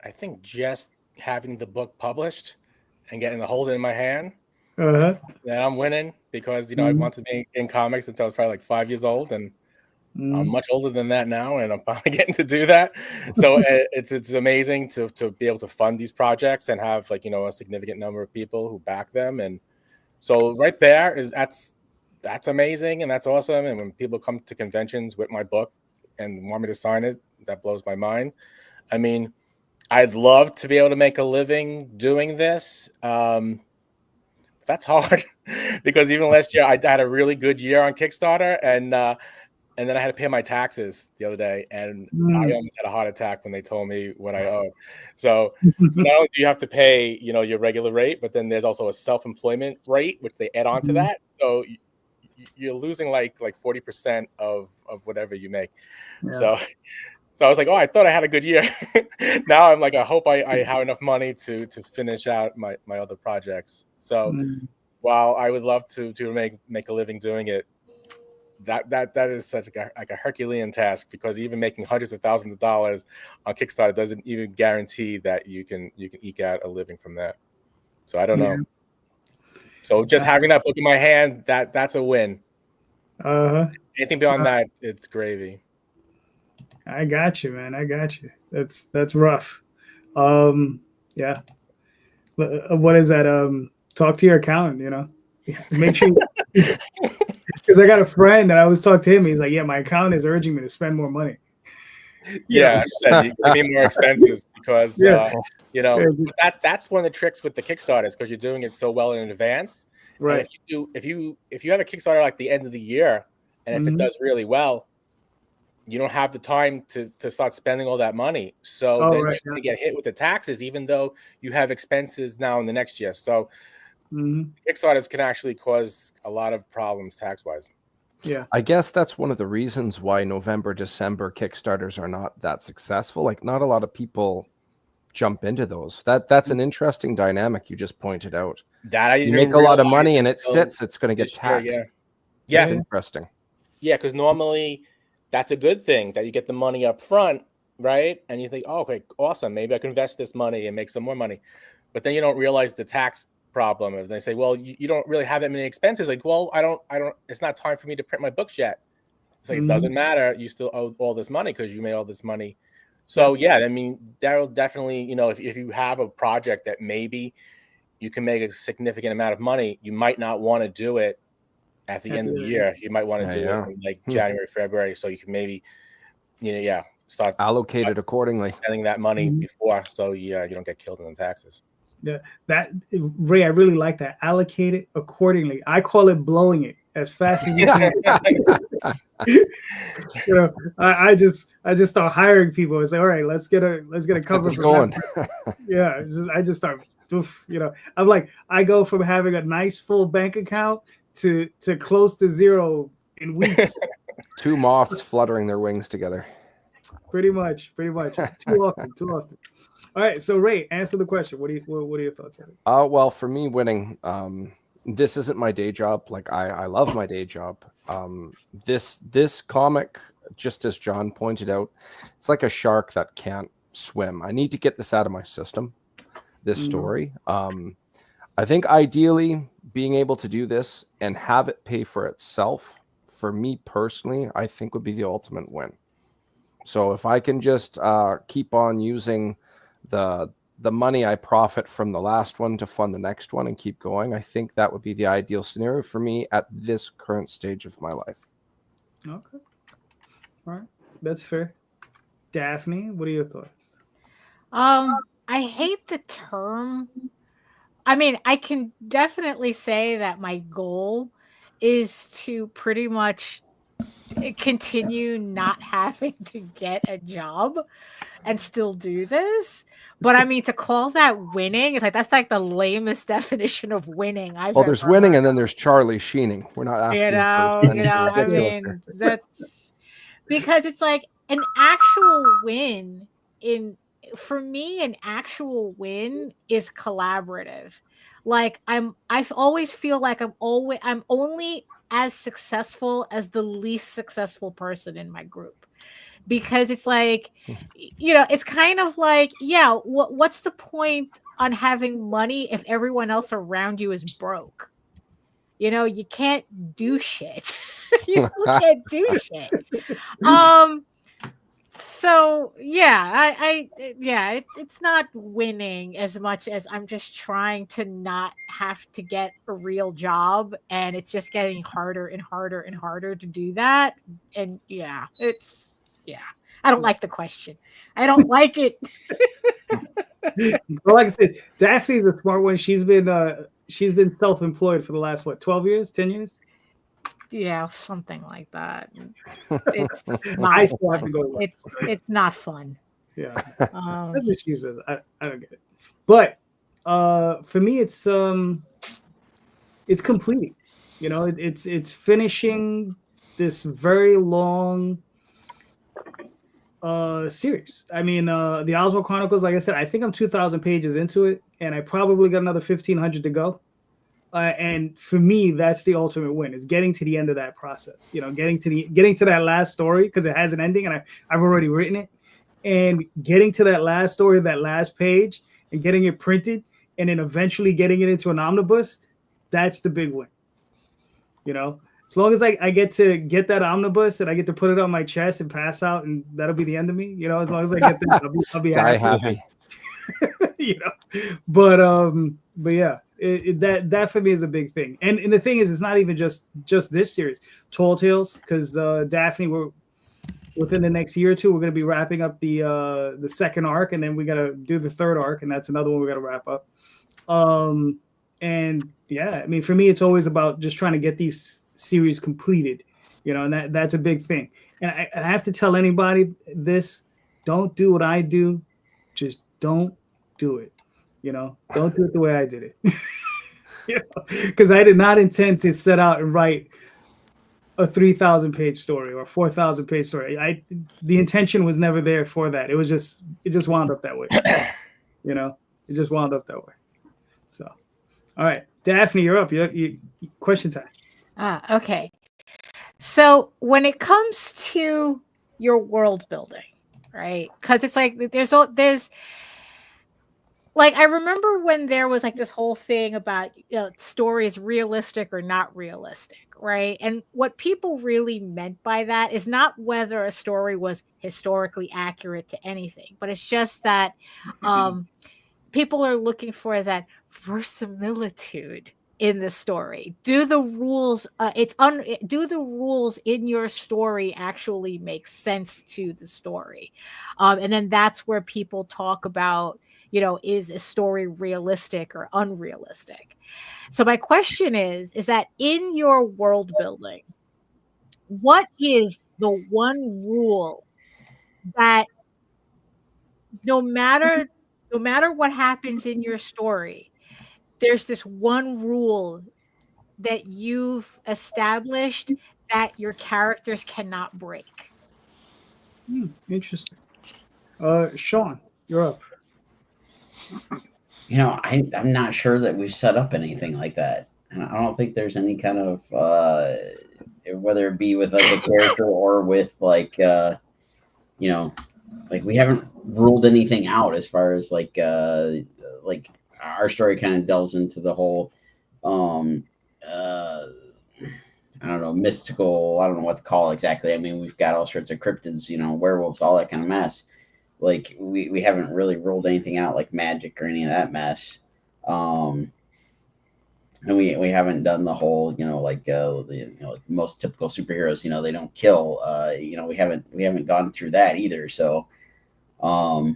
I think just having the book published and getting to hold it in my hand, Uh-huh. that I'm winning, because I wanted to be in comics until I was probably like 5 years old, and I'm much older than that now, and I'm finally getting to do that. So it's amazing to be able to fund these projects and have a significant number of people who back them, and so right there that's amazing and that's awesome. And when people come to conventions with my book and want me to sign it, that blows my mind. I mean, I'd love to be able to make a living doing this. That's hard because even last year I had a really good year on Kickstarter, and then I had to pay my taxes the other day, and I almost had a heart attack when they told me what I owed. So not only do you have to pay, your regular rate, but then there's also a self-employment rate, which they add on to that. So you're losing like 40% of whatever you make. Yeah. So I was like, oh, I thought I had a good year. Now I'm like, I hope I have enough money to finish out my other projects. So while I would love to make a living doing it, that is such a Herculean task, because even making hundreds of thousands of dollars on Kickstarter doesn't even guarantee that you can eke out a living from that. So I don't know. So just having that book in my hand, that's a win. Anything beyond that, it's gravy. I got you, man. I got you. That's rough. Yeah. What is that? Talk to your accountant, Make sure, because I got a friend and I was talking to him. He's like, yeah, my accountant is urging me to spend more money. Yeah, I said you need more expenses because that's one of the tricks with the Kickstarters, because you're doing it so well in advance. Right. And if you have a Kickstarter like the end of the year, and if it does really well, you don't have the time to start spending all that money. So then you're going to get hit with the taxes, even though you have expenses now in the next year. So Kickstarters can actually cause a lot of problems tax-wise. Yeah, I guess that's one of the reasons why November, December Kickstarters are not that successful. Like, not a lot of people jump into those. That's an interesting dynamic you just pointed out. That you make a lot of money and it sits, it's going to get taxed. Yeah, that's interesting. Yeah, because normally that's a good thing that you get the money up front, right? And you think, oh, okay, awesome. Maybe I can invest this money and make some more money. But then you don't realize the tax problem. And they say, well, you don't really have that many expenses. Like, well, I don't, it's not time for me to print my books yet. It's like, it doesn't matter. You still owe all this money because you made all this money. So yeah, I mean, that'll definitely, if you have a project that maybe you can make a significant amount of money, you might not want to do it at the end of the year. You might want to do it in like January, February, so you can maybe, start allocated accordingly. spending that money Mhm. before, so you don't get killed in the taxes. Yeah, that Ray, I really like that. Allocate it accordingly. I call it blowing it as fast as you can. You know, I just start hiring people and say, all right, let's get a cover this for going. that. Yeah, I just start, you know, I'm like, I go from having a nice full bank account to close to zero in weeks. 2 moths fluttering their wings together. Pretty much. Too often. All right, so Ray, answer the question. What are your thoughts on it? Well, for me, winning, this isn't my day job. Like I love my day job. This comic, just as John pointed out, it's like a shark that can't swim. I need to get this out of my system. This story. I think ideally being able to do this and have it pay for itself, for me personally, I think would be the ultimate win. So if I can just keep on using the money I profit from the last one to fund the next one and keep going, I think that would be the ideal scenario for me at this current stage of my life. Okay. All right. That's fair. Daphne, what are your thoughts? I hate the term. I mean, I can definitely say that my goal is to pretty much continue not having to get a job and still do this. But I mean, to call that winning, it's like that's like the lamest definition of winning I've Well, there's ever winning heard. and then there's Charlie Sheening. We're not asking for I ridiculous here. mean, that's because it's like an actual win for me, an actual win is collaborative. Like I've always feel like I'm only as successful as the least successful person in my group. Because it's like, it's kind of like, what's the point on having money if everyone else around you is broke? You can't do shit. You still can't do shit. So it's not winning as much as I'm just trying to not have to get a real job, and it's just getting harder and harder and harder to do that. And I don't like the question. I don't like it. Well, like I said, Daphne's a smart one. She's been self-employed for the last 12 years, 10 years? Yeah, something like that. It's not fun. It's not fun. Yeah. That's what she says. I don't get it. But for me it's completing. It's finishing this very long series. I mean, the Oswald Chronicles, like I said, I think I'm 2,000 pages into it, and I probably got another 1,500 to go. And for me, that's the ultimate win, is getting to the end of that process. Getting to that last story, because it has an ending, and I've already written it, and getting to that last story, that last page, and getting it printed, and then eventually getting it into an omnibus. That's the big win. As long as I get to get that omnibus and I get to put it on my chest and pass out, and that'll be the end of me. As long as I get that, I'll be happy. But yeah, that for me is a big thing. And the thing is, it's not even just this series, Tall Tales, because Daphne, we're within the next year or two, we're going to be wrapping up the second arc, and then we got to do the third arc, and that's another one we got to wrap up. And yeah, I mean, for me, it's always about just trying to get these series completed, and that's a big thing. And I have to tell anybody this: don't do what I do, just don't do it. Don't do it the way I did it. Because I did not intend to set out and write a 3,000 page story or 4,000 page story. The intention was never there for that. It just wound up that way. It just wound up that way. So, all right, Daphne, you're up. You question time. Okay. So when it comes to your world building, right? Because it's like there's like, I remember when there was like this whole thing about stories realistic or not realistic, right? And what people really meant by that is not whether a story was historically accurate to anything, but it's just that people are looking for that verisimilitude in the story? Do the rules do the rules in your story actually make sense to the story? And then that's where people talk about, is a story realistic or unrealistic? So my question is that in your world building, what is the one rule that no matter what happens in your story, there's this one rule that you've established that your characters cannot break? Interesting. Sean, you're up. I'm not sure that we've set up anything like that. And I don't think there's any kind of whether it be with like a character or with like like we haven't ruled anything out as far as like our story kind of delves into the whole I don't know, mystical, I don't know what to call it exactly. I mean, we've got all sorts of cryptids, werewolves, all that kind of mess. Like we haven't really ruled anything out like magic or any of that mess. And we haven't done the whole, like like most typical superheroes, they don't kill. We haven't gone through that either. So off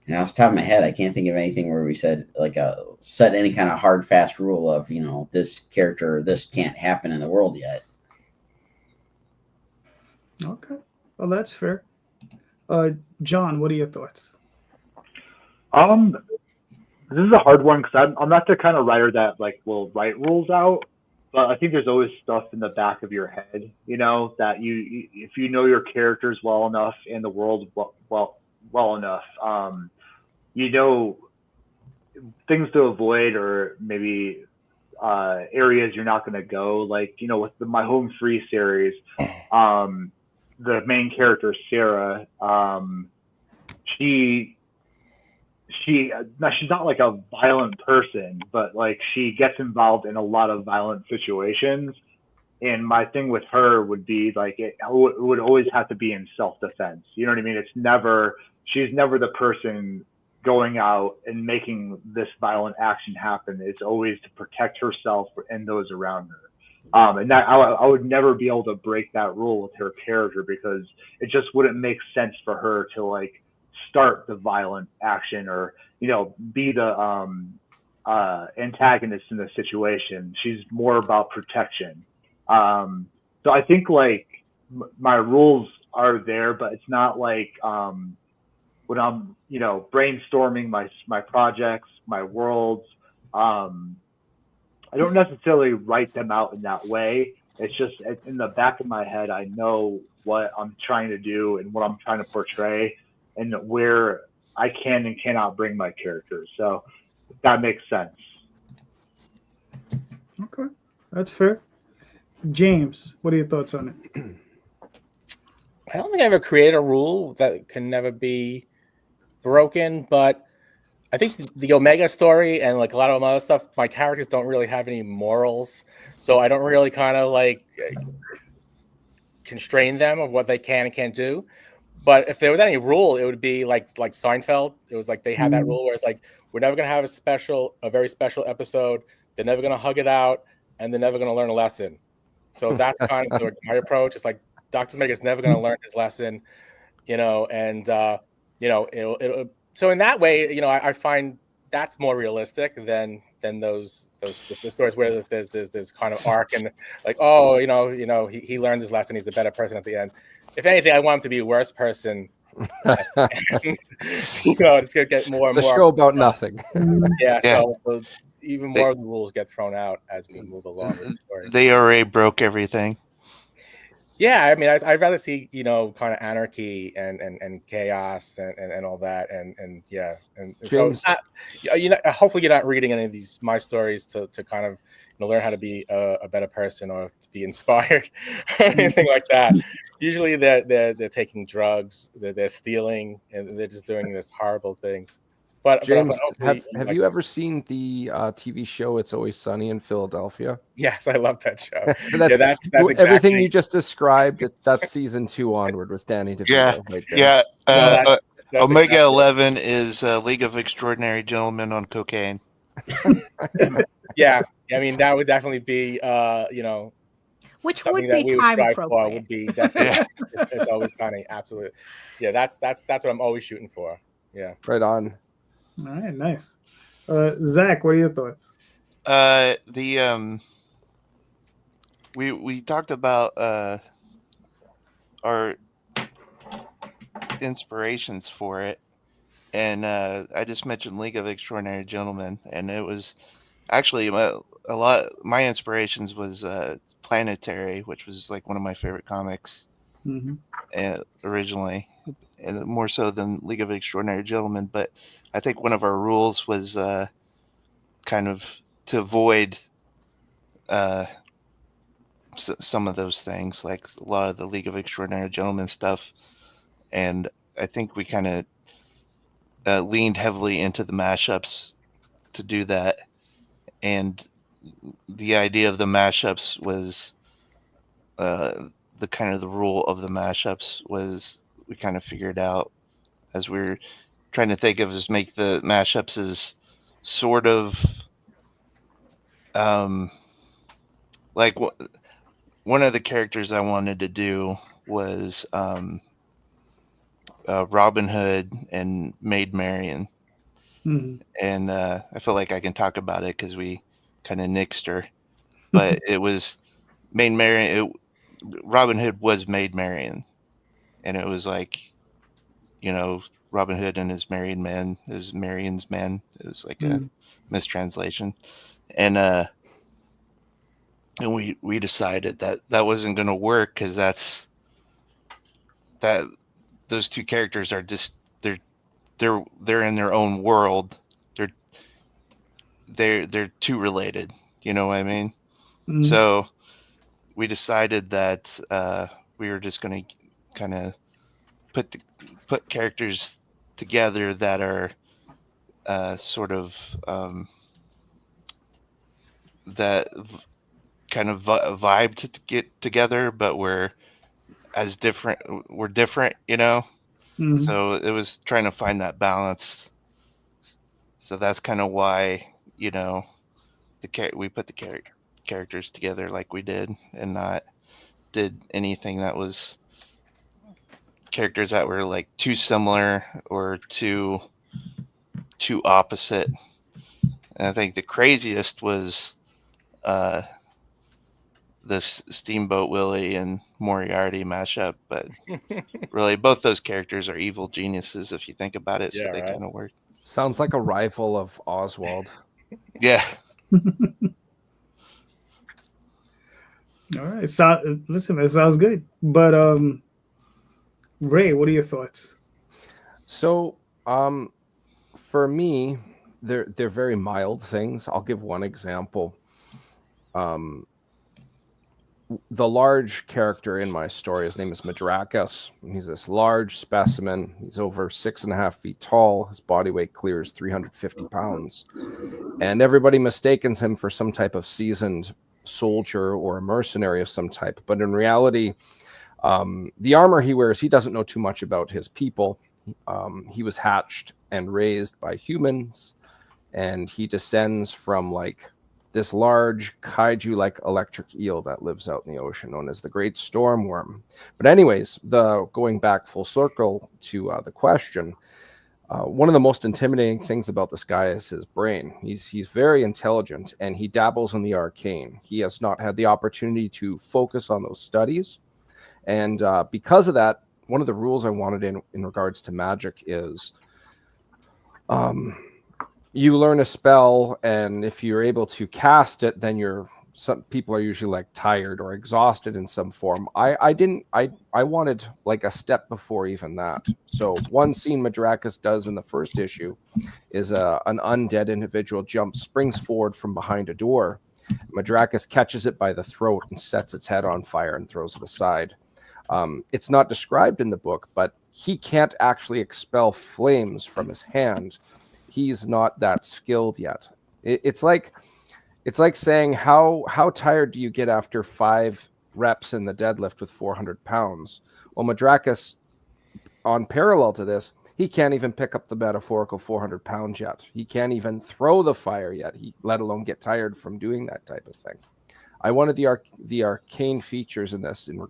the top of my head, I can't think of anything where we said like set any kind of hard fast rule of this character, this can't happen in the world yet. Okay, well that's fair. John, what are your thoughts? This is a hard one because I'm not the kind of writer that like will write rules out, but I think there's always stuff in the back of your head, that you if you know your characters well enough and the world well enough, things to avoid or maybe areas you're not going to go. Like with my Home Free series, the main character Sarah, she's not like a violent person, but like she gets involved in a lot of violent situations. And my thing with her would be like it would always have to be in self-defense. You know what I mean? She's never the person going out and making this violent action happen. It's always to protect herself and those around her. And that I would never be able to break that rule with her character because it just wouldn't make sense for her to like start the violent action or be the antagonist in the situation. She's more about protection. So I think like my rules are there, but it's not like when I'm brainstorming my projects, my worlds, I don't necessarily write them out in that way. It's just in the back of my head, I know what I'm trying to do and what I'm trying to portray and where I can and cannot bring my characters. So that makes sense. Okay, that's fair. James, what are your thoughts on it? I don't think I ever created a rule that can never be broken, but I think the Omega story and like a lot of other stuff, my characters don't really have any morals, so I don't really kind of like constrain them of what they can and can't do. But if there was any rule, it would be like Seinfeld. It was like they had that rule where it's like we're never gonna have a very special episode. They're never gonna hug it out, and they're never gonna learn a lesson. So that's kind of my approach. It's like Dr. Omega's never gonna learn his lesson, and it'll. So in that way, I find that's more realistic than those stories where there's this kind of arc and like, oh, he learned his lesson, he's a better person at the end. If anything, I want him to be a worse person. And, it's gonna get more and it's more. a show about nothing. Yeah. So even more of the rules get thrown out as we move along with the story. They already broke everything. Yeah, I mean, I'd rather see kind of anarchy and chaos and all that, and yeah, and James, so hopefully you're not reading any of these my stories to kind of learn how to be a better person or to be inspired or anything like that. Usually they're taking drugs, they're stealing, and they're just doing this horrible things. But James, but have you ever seen the TV show It's Always Sunny in Philadelphia? Yes, I love that show. That's exactly everything you just described. That's season 2 onward with Danny DeVito. Yeah, right there. yeah. That's Omega exactly 11 is League of Extraordinary Gentlemen on cocaine. Yeah, I mean that would definitely be Which something would that be we would time strive for. appropriate. Would be definitely Yeah. it's always sunny. Absolutely, yeah. That's what I'm always shooting for. Yeah. Right on. All right, nice. Zach, what are your thoughts? We talked about our inspirations for it, and I just mentioned League of Extraordinary Gentlemen, and it was actually a lot. My inspirations was Planetary, which was like one of my favorite comics Mm-hmm. originally, and more so than League of Extraordinary Gentlemen. But I think one of our rules was kind of to avoid some of those things, like a lot of the League of Extraordinary Gentlemen stuff. And I think we kind of leaned heavily into the mashups to do that. And the idea of the mashups was the kind of the rule of the mashups was we kind of figured out as we were trying to think of is make the mashups as sort of like one of the characters I wanted to do was Robin Hood and Maid Marian. Mm-hmm. And I feel like I can talk about it because we kind of nixed her. But it was Maid Marian. Robin Hood was Maid Marian. And it was like, Robin Hood and his married man, his Marian's man. It was like a mistranslation. And we decided that wasn't going to work because those two characters are just they're in their own world. They're too related. You know what I mean? Mm-hmm. So we decided that we were just going to kind of put characters together that are sort of that kind of vibe to get together, but we're different, Mm-hmm. So it was trying to find that balance. So that's kind of why we put the characters together like we did, and not did anything that was characters that were like too similar or too opposite. And I think the craziest was this Steamboat Willie and Moriarty mashup, but really both those characters are evil geniuses if you think about it. So they kind of work. Sounds like a rival of Oswald. Yeah. All right. So listen, that sounds good. But Ray, what are your thoughts? So for me, they're very mild things. I'll give one example. The large character in my story, his name is Madrakis. He's this large specimen. He's over 6.5 feet tall. His body weight clears 350 pounds. And everybody mistakes him for some type of seasoned soldier or a mercenary of some type. But in reality, the armor he wears, he doesn't know too much about his people. He was hatched and raised by humans, and he descends from like this large kaiju-like electric eel that lives out in the ocean, known as the Great Storm Worm. But anyways, going back full circle to the question, one of the most intimidating things about this guy is his brain. He's very intelligent, and he dabbles in the arcane. He has not had the opportunity to focus on those studies. And because of that, one of the rules I wanted in regards to magic is you learn a spell, and if you're able to cast it, then some people are usually like tired or exhausted in some form. I wanted like a step before even that. So one scene Madrakis does in the first issue is an undead individual springs forward from behind a door. Madrakis catches it by the throat and sets its head on fire and throws it aside. It's not described in the book, but he can't actually expel flames from his hand. He's not that skilled yet. It's like saying how tired do you get after 5 reps in the deadlift with 400 pounds? Well, Madrakis, on parallel to this, He can't even pick up the metaphorical 400 pounds yet. He can't even throw the fire yet, let alone get tired from doing that type of thing. I wanted the arcane features in this, in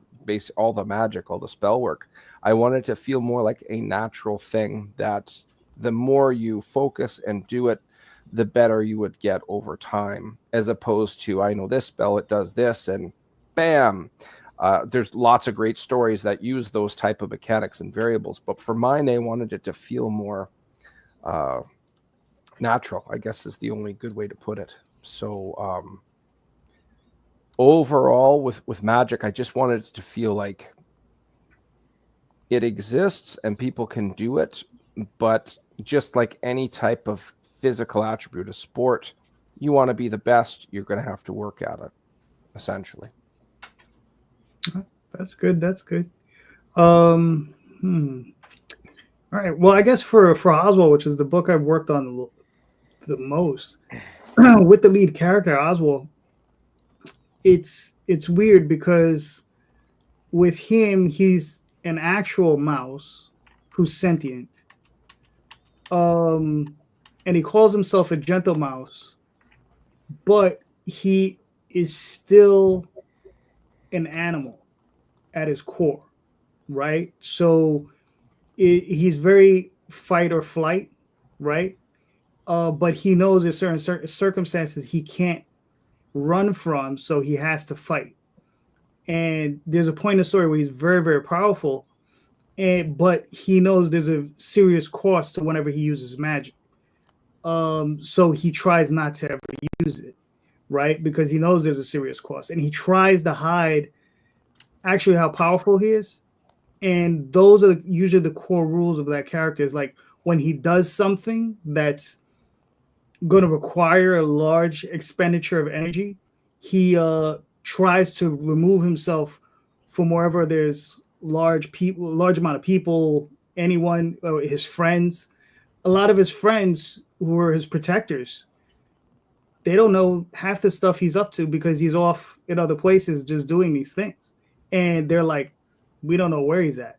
all the magic, all the spell work. I wanted to feel more like a natural thing that the more you focus and do it, the better you would get over time, as opposed to, I know this spell, it does this, and bam. There's lots of great stories that use those type of mechanics and variables, but for mine, I wanted it to feel more natural, I guess is the only good way to put it. So overall, with magic, I just wanted it to feel like it exists and people can do it, but just like any type of physical attribute, a sport, you want to be the best, you're going to have to work at it, essentially. That's good. That's good. All right. Well, I guess for Oswald, which is the book I've worked on the most, with the lead character Oswald, it's weird because with him, he's an actual mouse who's sentient. And he calls himself a gentle mouse, but he is still an animal at his core, right? So he's very fight or flight, right? But he knows there's certain circumstances he can't run from, so he has to fight. And there's a point in the story where he's very, very powerful, but he knows there's a serious cost to whenever he uses magic. So he tries not to ever use it, right? Because he knows there's a serious cost, and he tries to hide actually how powerful he is. And those are usually the core rules of that character. Is like when he does something that's going to require a large expenditure of energy, he tries to remove himself from wherever there's large amount of people, anyone, his friends. A lot of his friends who are his protectors, they don't know half the stuff he's up to because he's off in other places just doing these things. And they're like, we don't know where he's at,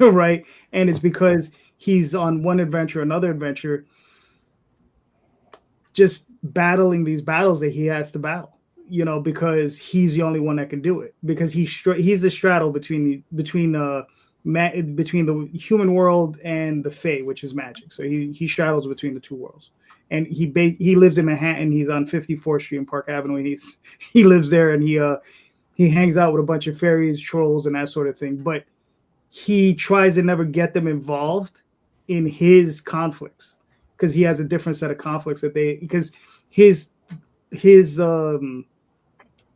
right? And it's because he's on one adventure, another adventure, just battling these battles that he has to battle, because he's the only one that can do it, because he's the straddle between the human world and the Fae, which is magic. So he straddles between the two worlds, and he lives in Manhattan. He's on 54th Street and Park Avenue. He lives there, and he hangs out with a bunch of fairies, trolls, and that sort of thing. But he tries to never get them involved in his conflicts, because he has a different set of conflicts because his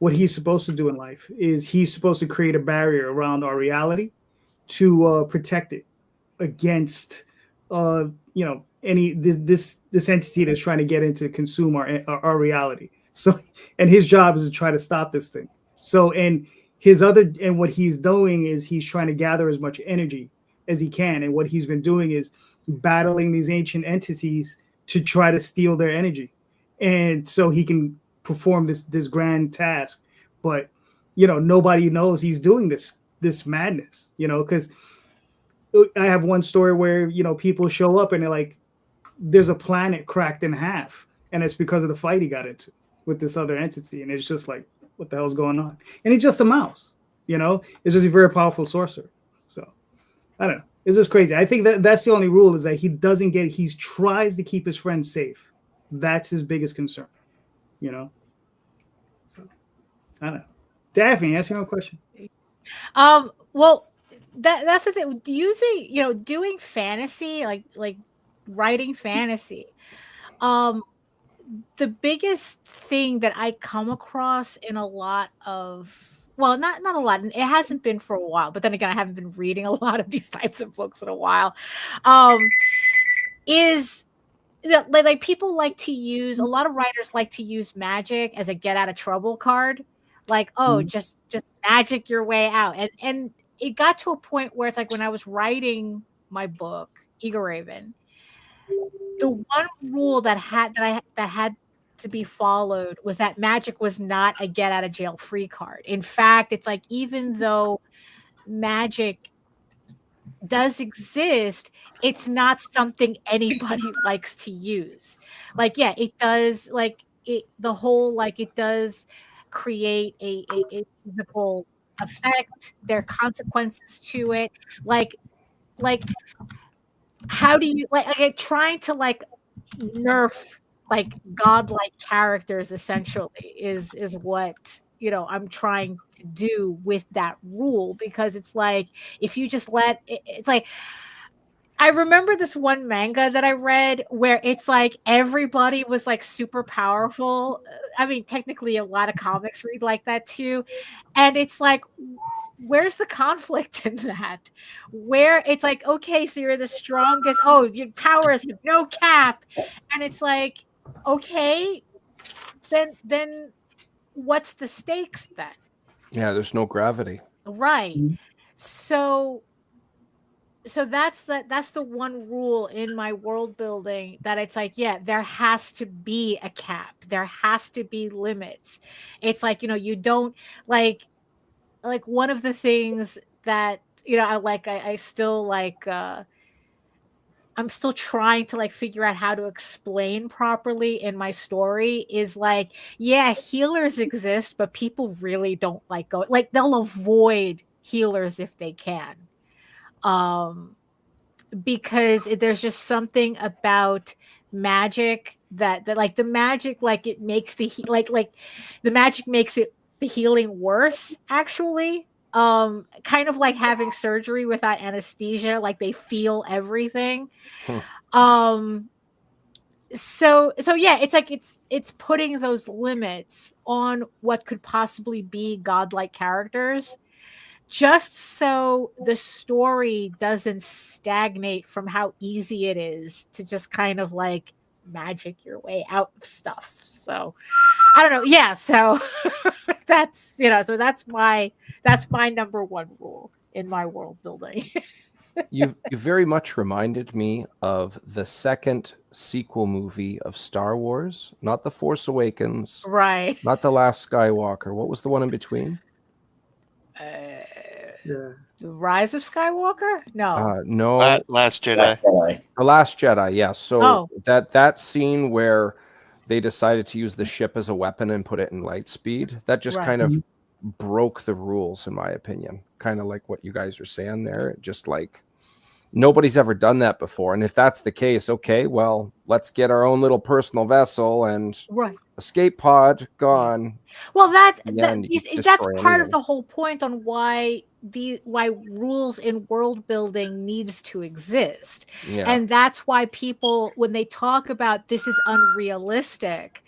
what he's supposed to do in life is he's supposed to create a barrier around our reality to protect it against any this entity that's trying to get into consume our reality. So, and his job is to try to stop this thing. So, and what he's doing is he's trying to gather as much energy as he can, and what he's been doing is battling these ancient entities to try to steal their energy, and so he can perform this grand task. But nobody knows he's doing this madness, because I have one story where people show up and they're like, there's a planet cracked in half, and it's because of the fight he got into with this other entity. And it's just like, what the hell's going on? And he's just a mouse, it's just a very powerful sorcerer. So I don't know. It's just crazy. I think that's the only rule, is that he tries to keep his friends safe. That's his biggest concern, So, I don't know. Daphne, ask me a question. Well, that's the thing. Using, doing fantasy, like writing fantasy. The biggest thing that I come across in a lot of, well, not a lot, and it hasn't been for a while, but then again, I haven't been reading a lot of these types of books in a while, is that like people like to use, a lot of writers like to use magic as a get out of trouble card. Like, just magic your way out. And it got to a point where it's like, when I was writing my book, Eagle Raven, the one rule that had to be followed was that magic was not a get out of jail free card. In fact, it's like, even though magic does exist, it's not something anybody likes to use. Like, yeah, it does, like, it the whole, like, it does create a physical effect. There are consequences to it. Like how do you like trying to like nerf like godlike characters essentially is what I'm trying to do with that rule, because it's like if you just let it's like I remember this one manga that I read where it's like everybody was like super powerful. I mean, technically, a lot of comics read like that too. And it's like, where's the conflict in that? Where it's like, okay, so you're the strongest. Oh, your powers have no cap. And it's like, okay, then what's the stakes then? Yeah, there's no gravity. Right. So that's the one rule in my world building that it's like, yeah, there has to be a cap. There has to be limits. It's like, you don't like one of the things that, I still like, I'm still trying to like figure out how to explain properly in my story is like, yeah, healers exist, but people really don't like go, like they'll avoid healers if they can. Because there's just something about magic that like the magic, like it makes the like the magic makes it the healing worse actually. Kind of like having surgery without anesthesia, like they feel everything. So yeah, it's like it's putting those limits on what could possibly be godlike characters, just so the story doesn't stagnate from how easy it is to just kind of like magic your way out of stuff. So I don't know. Yeah. So that's, so that's my number one rule in my world building. You very much reminded me of the second sequel movie of Star Wars, not The Force Awakens, Right. not The Last Skywalker. What was the one in between? The Rise of Skywalker? No. No. Last Jedi. The Last Jedi, yes. So Oh. that scene where they decided to use the ship as a weapon and put it in light speed, that just Right. kind of broke the rules, in my opinion. Kind of like what you guys are saying there. Just like nobody's ever done that before. And if that's the case, okay, well, let's get our own little personal vessel and Right. escape pod gone. Well, that's destroy part of anything. the whole point on why rules in world building needs to exist. Yeah. And that's why people, when they talk about this is unrealistic,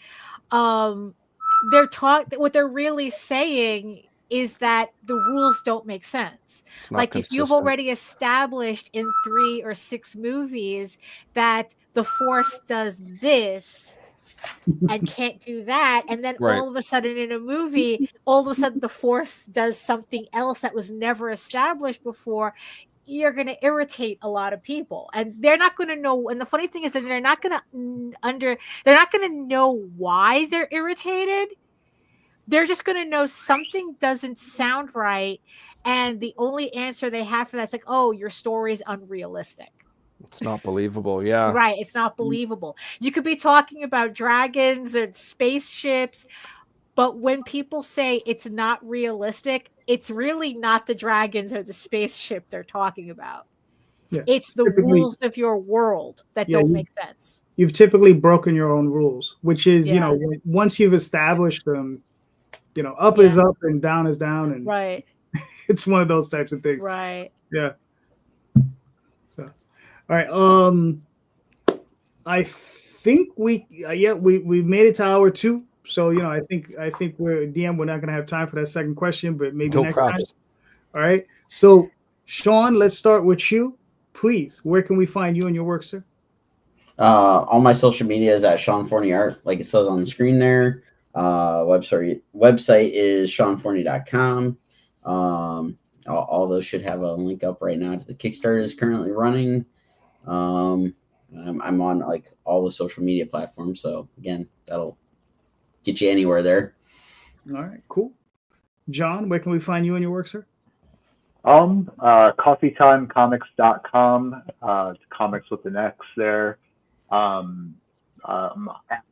what they're really saying is that the rules don't make sense. It's not Like if you've consistent. already established in 3 or 6 movies that the Force does this and can't do that, and then Right. all of a sudden in a movie, all of a sudden the Force does something else that was never established before, you're going to irritate a lot of people, and they're not going to know. And the funny thing is that they're not going to know why they're irritated. They're just going to know something doesn't sound right, and the only answer they have for that is like, oh, your story is unrealistic. It's not believable. Yeah. Right. It's not believable. You could be talking about dragons or spaceships, but when people say it's not realistic, it's really not the dragons or the spaceship they're talking about. Yeah. It's the rules of your world that don't make sense. You've typically broken your own rules, which is, Yeah. Once you've established them, up is up and down is down. And right. It's one of those types of things. Right. Yeah. So, all right. I think we've made it to hour 2. So, I think we're DM. We're not going to have time for that second question, but maybe next time. All right. So, Sean, let's start with you. Please, where can we find you and your work, sir? All my social media is at Sean Forney Art, like it says on the screen there. Website is seanforney.com. All those should have a link up right now to the Kickstarter is currently running. I'm on like all the social media platforms, so again, that'll get you anywhere there. All right, cool. John, where can we find you and your work, sir? Coffeetimecomics.com. It's comics with an X there. At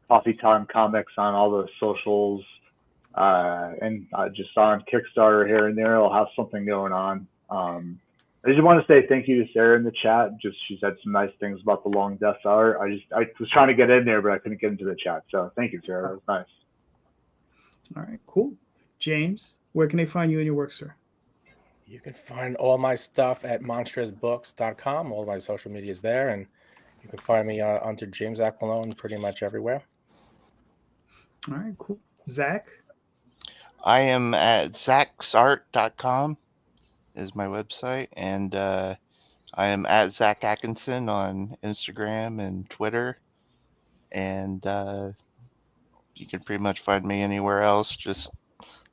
Coffee Time Comics on all the socials. And just on Kickstarter here and there, I'll have something going on. I just want to say thank you to Sarah in the chat. She said some nice things about the Long Death art. I was trying to get in there, but I couldn't get into the chat. So thank you, Sarah. That was nice. All right, cool. James, where can they find you and your work, sir? You can find all my stuff at monstrousbooks.com. All my social media is there, and you can find me under James Aquilone pretty much everywhere. All right, cool. Zach? I am at zacsart.com is my website, and I am at Zac Atkinson on Instagram and Twitter, and you can pretty much find me anywhere else. Just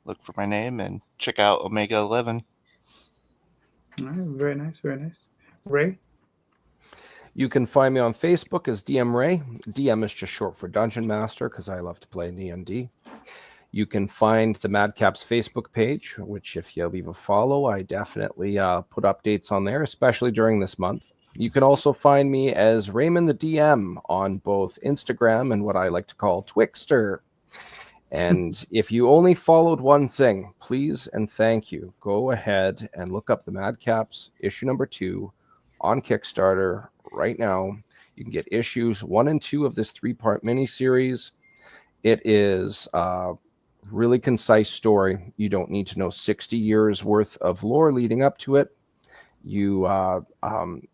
look for my name and check out Omega 11. All right, very nice, very nice. Ray? You can find me on Facebook as DM Ray. DM is just short for Dungeon Master because I love to play D&D. You can find the Madcaps Facebook page, which if you leave a follow, I definitely put updates on there, especially during this month. You can also find me as Raymond the DM on both Instagram and what I like to call Twixter. And if you only followed one thing, please and thank you, go ahead and look up the Madcaps issue number 2 on Kickstarter right now. You can get issues 1 and 2 of this 3-part miniseries. It is a really concise story. You don't need to know 60 years worth of lore leading up to it. You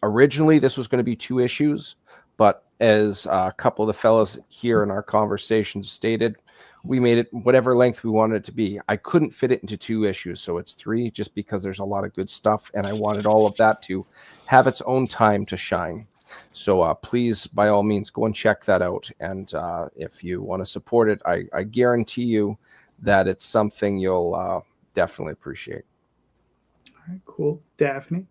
originally this was going to be 2 issues, but as a couple of the fellas here in our conversations stated, we made it whatever length we wanted it to be. I couldn't fit it into 2 issues, so it's 3 just because there's a lot of good stuff, and I wanted all of that to have its own time to shine. So please, by all means, go and check that out. And if you want to support it, I guarantee you that it's something you'll definitely appreciate. All right, cool. Daphne?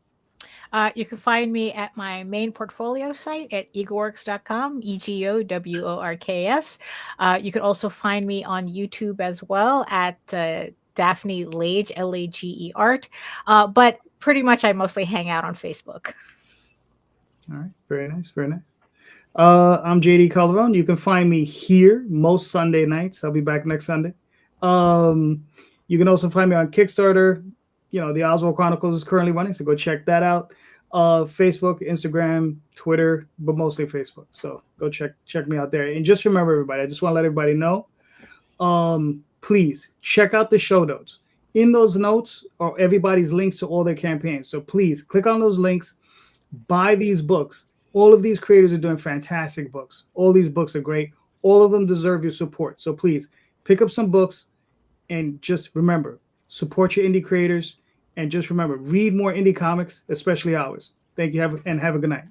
You can find me at my main portfolio site at egoworks.com, EGOWORKS. You can also find me on YouTube as well at Daphne Lage, Lage Art. But pretty much I mostly hang out on Facebook. All right, very nice, very nice. I'm JD Calderon. You can find me here most Sunday nights. I'll be back next Sunday. You can also find me on Kickstarter. You know, the Oswald Chronicles is currently running, so go check that out. Facebook, Instagram, Twitter, but mostly Facebook. So go check me out there. And just remember, everybody, I just want to let everybody know, please check out the show notes. In those notes are everybody's links to all their campaigns. So please click on those links, buy these books. All of these creators are doing fantastic books. All these books are great. All of them deserve your support. So please pick up some books and just remember, support your indie creators. And just remember, read more indie comics, especially ours. Thank you, and have a good night.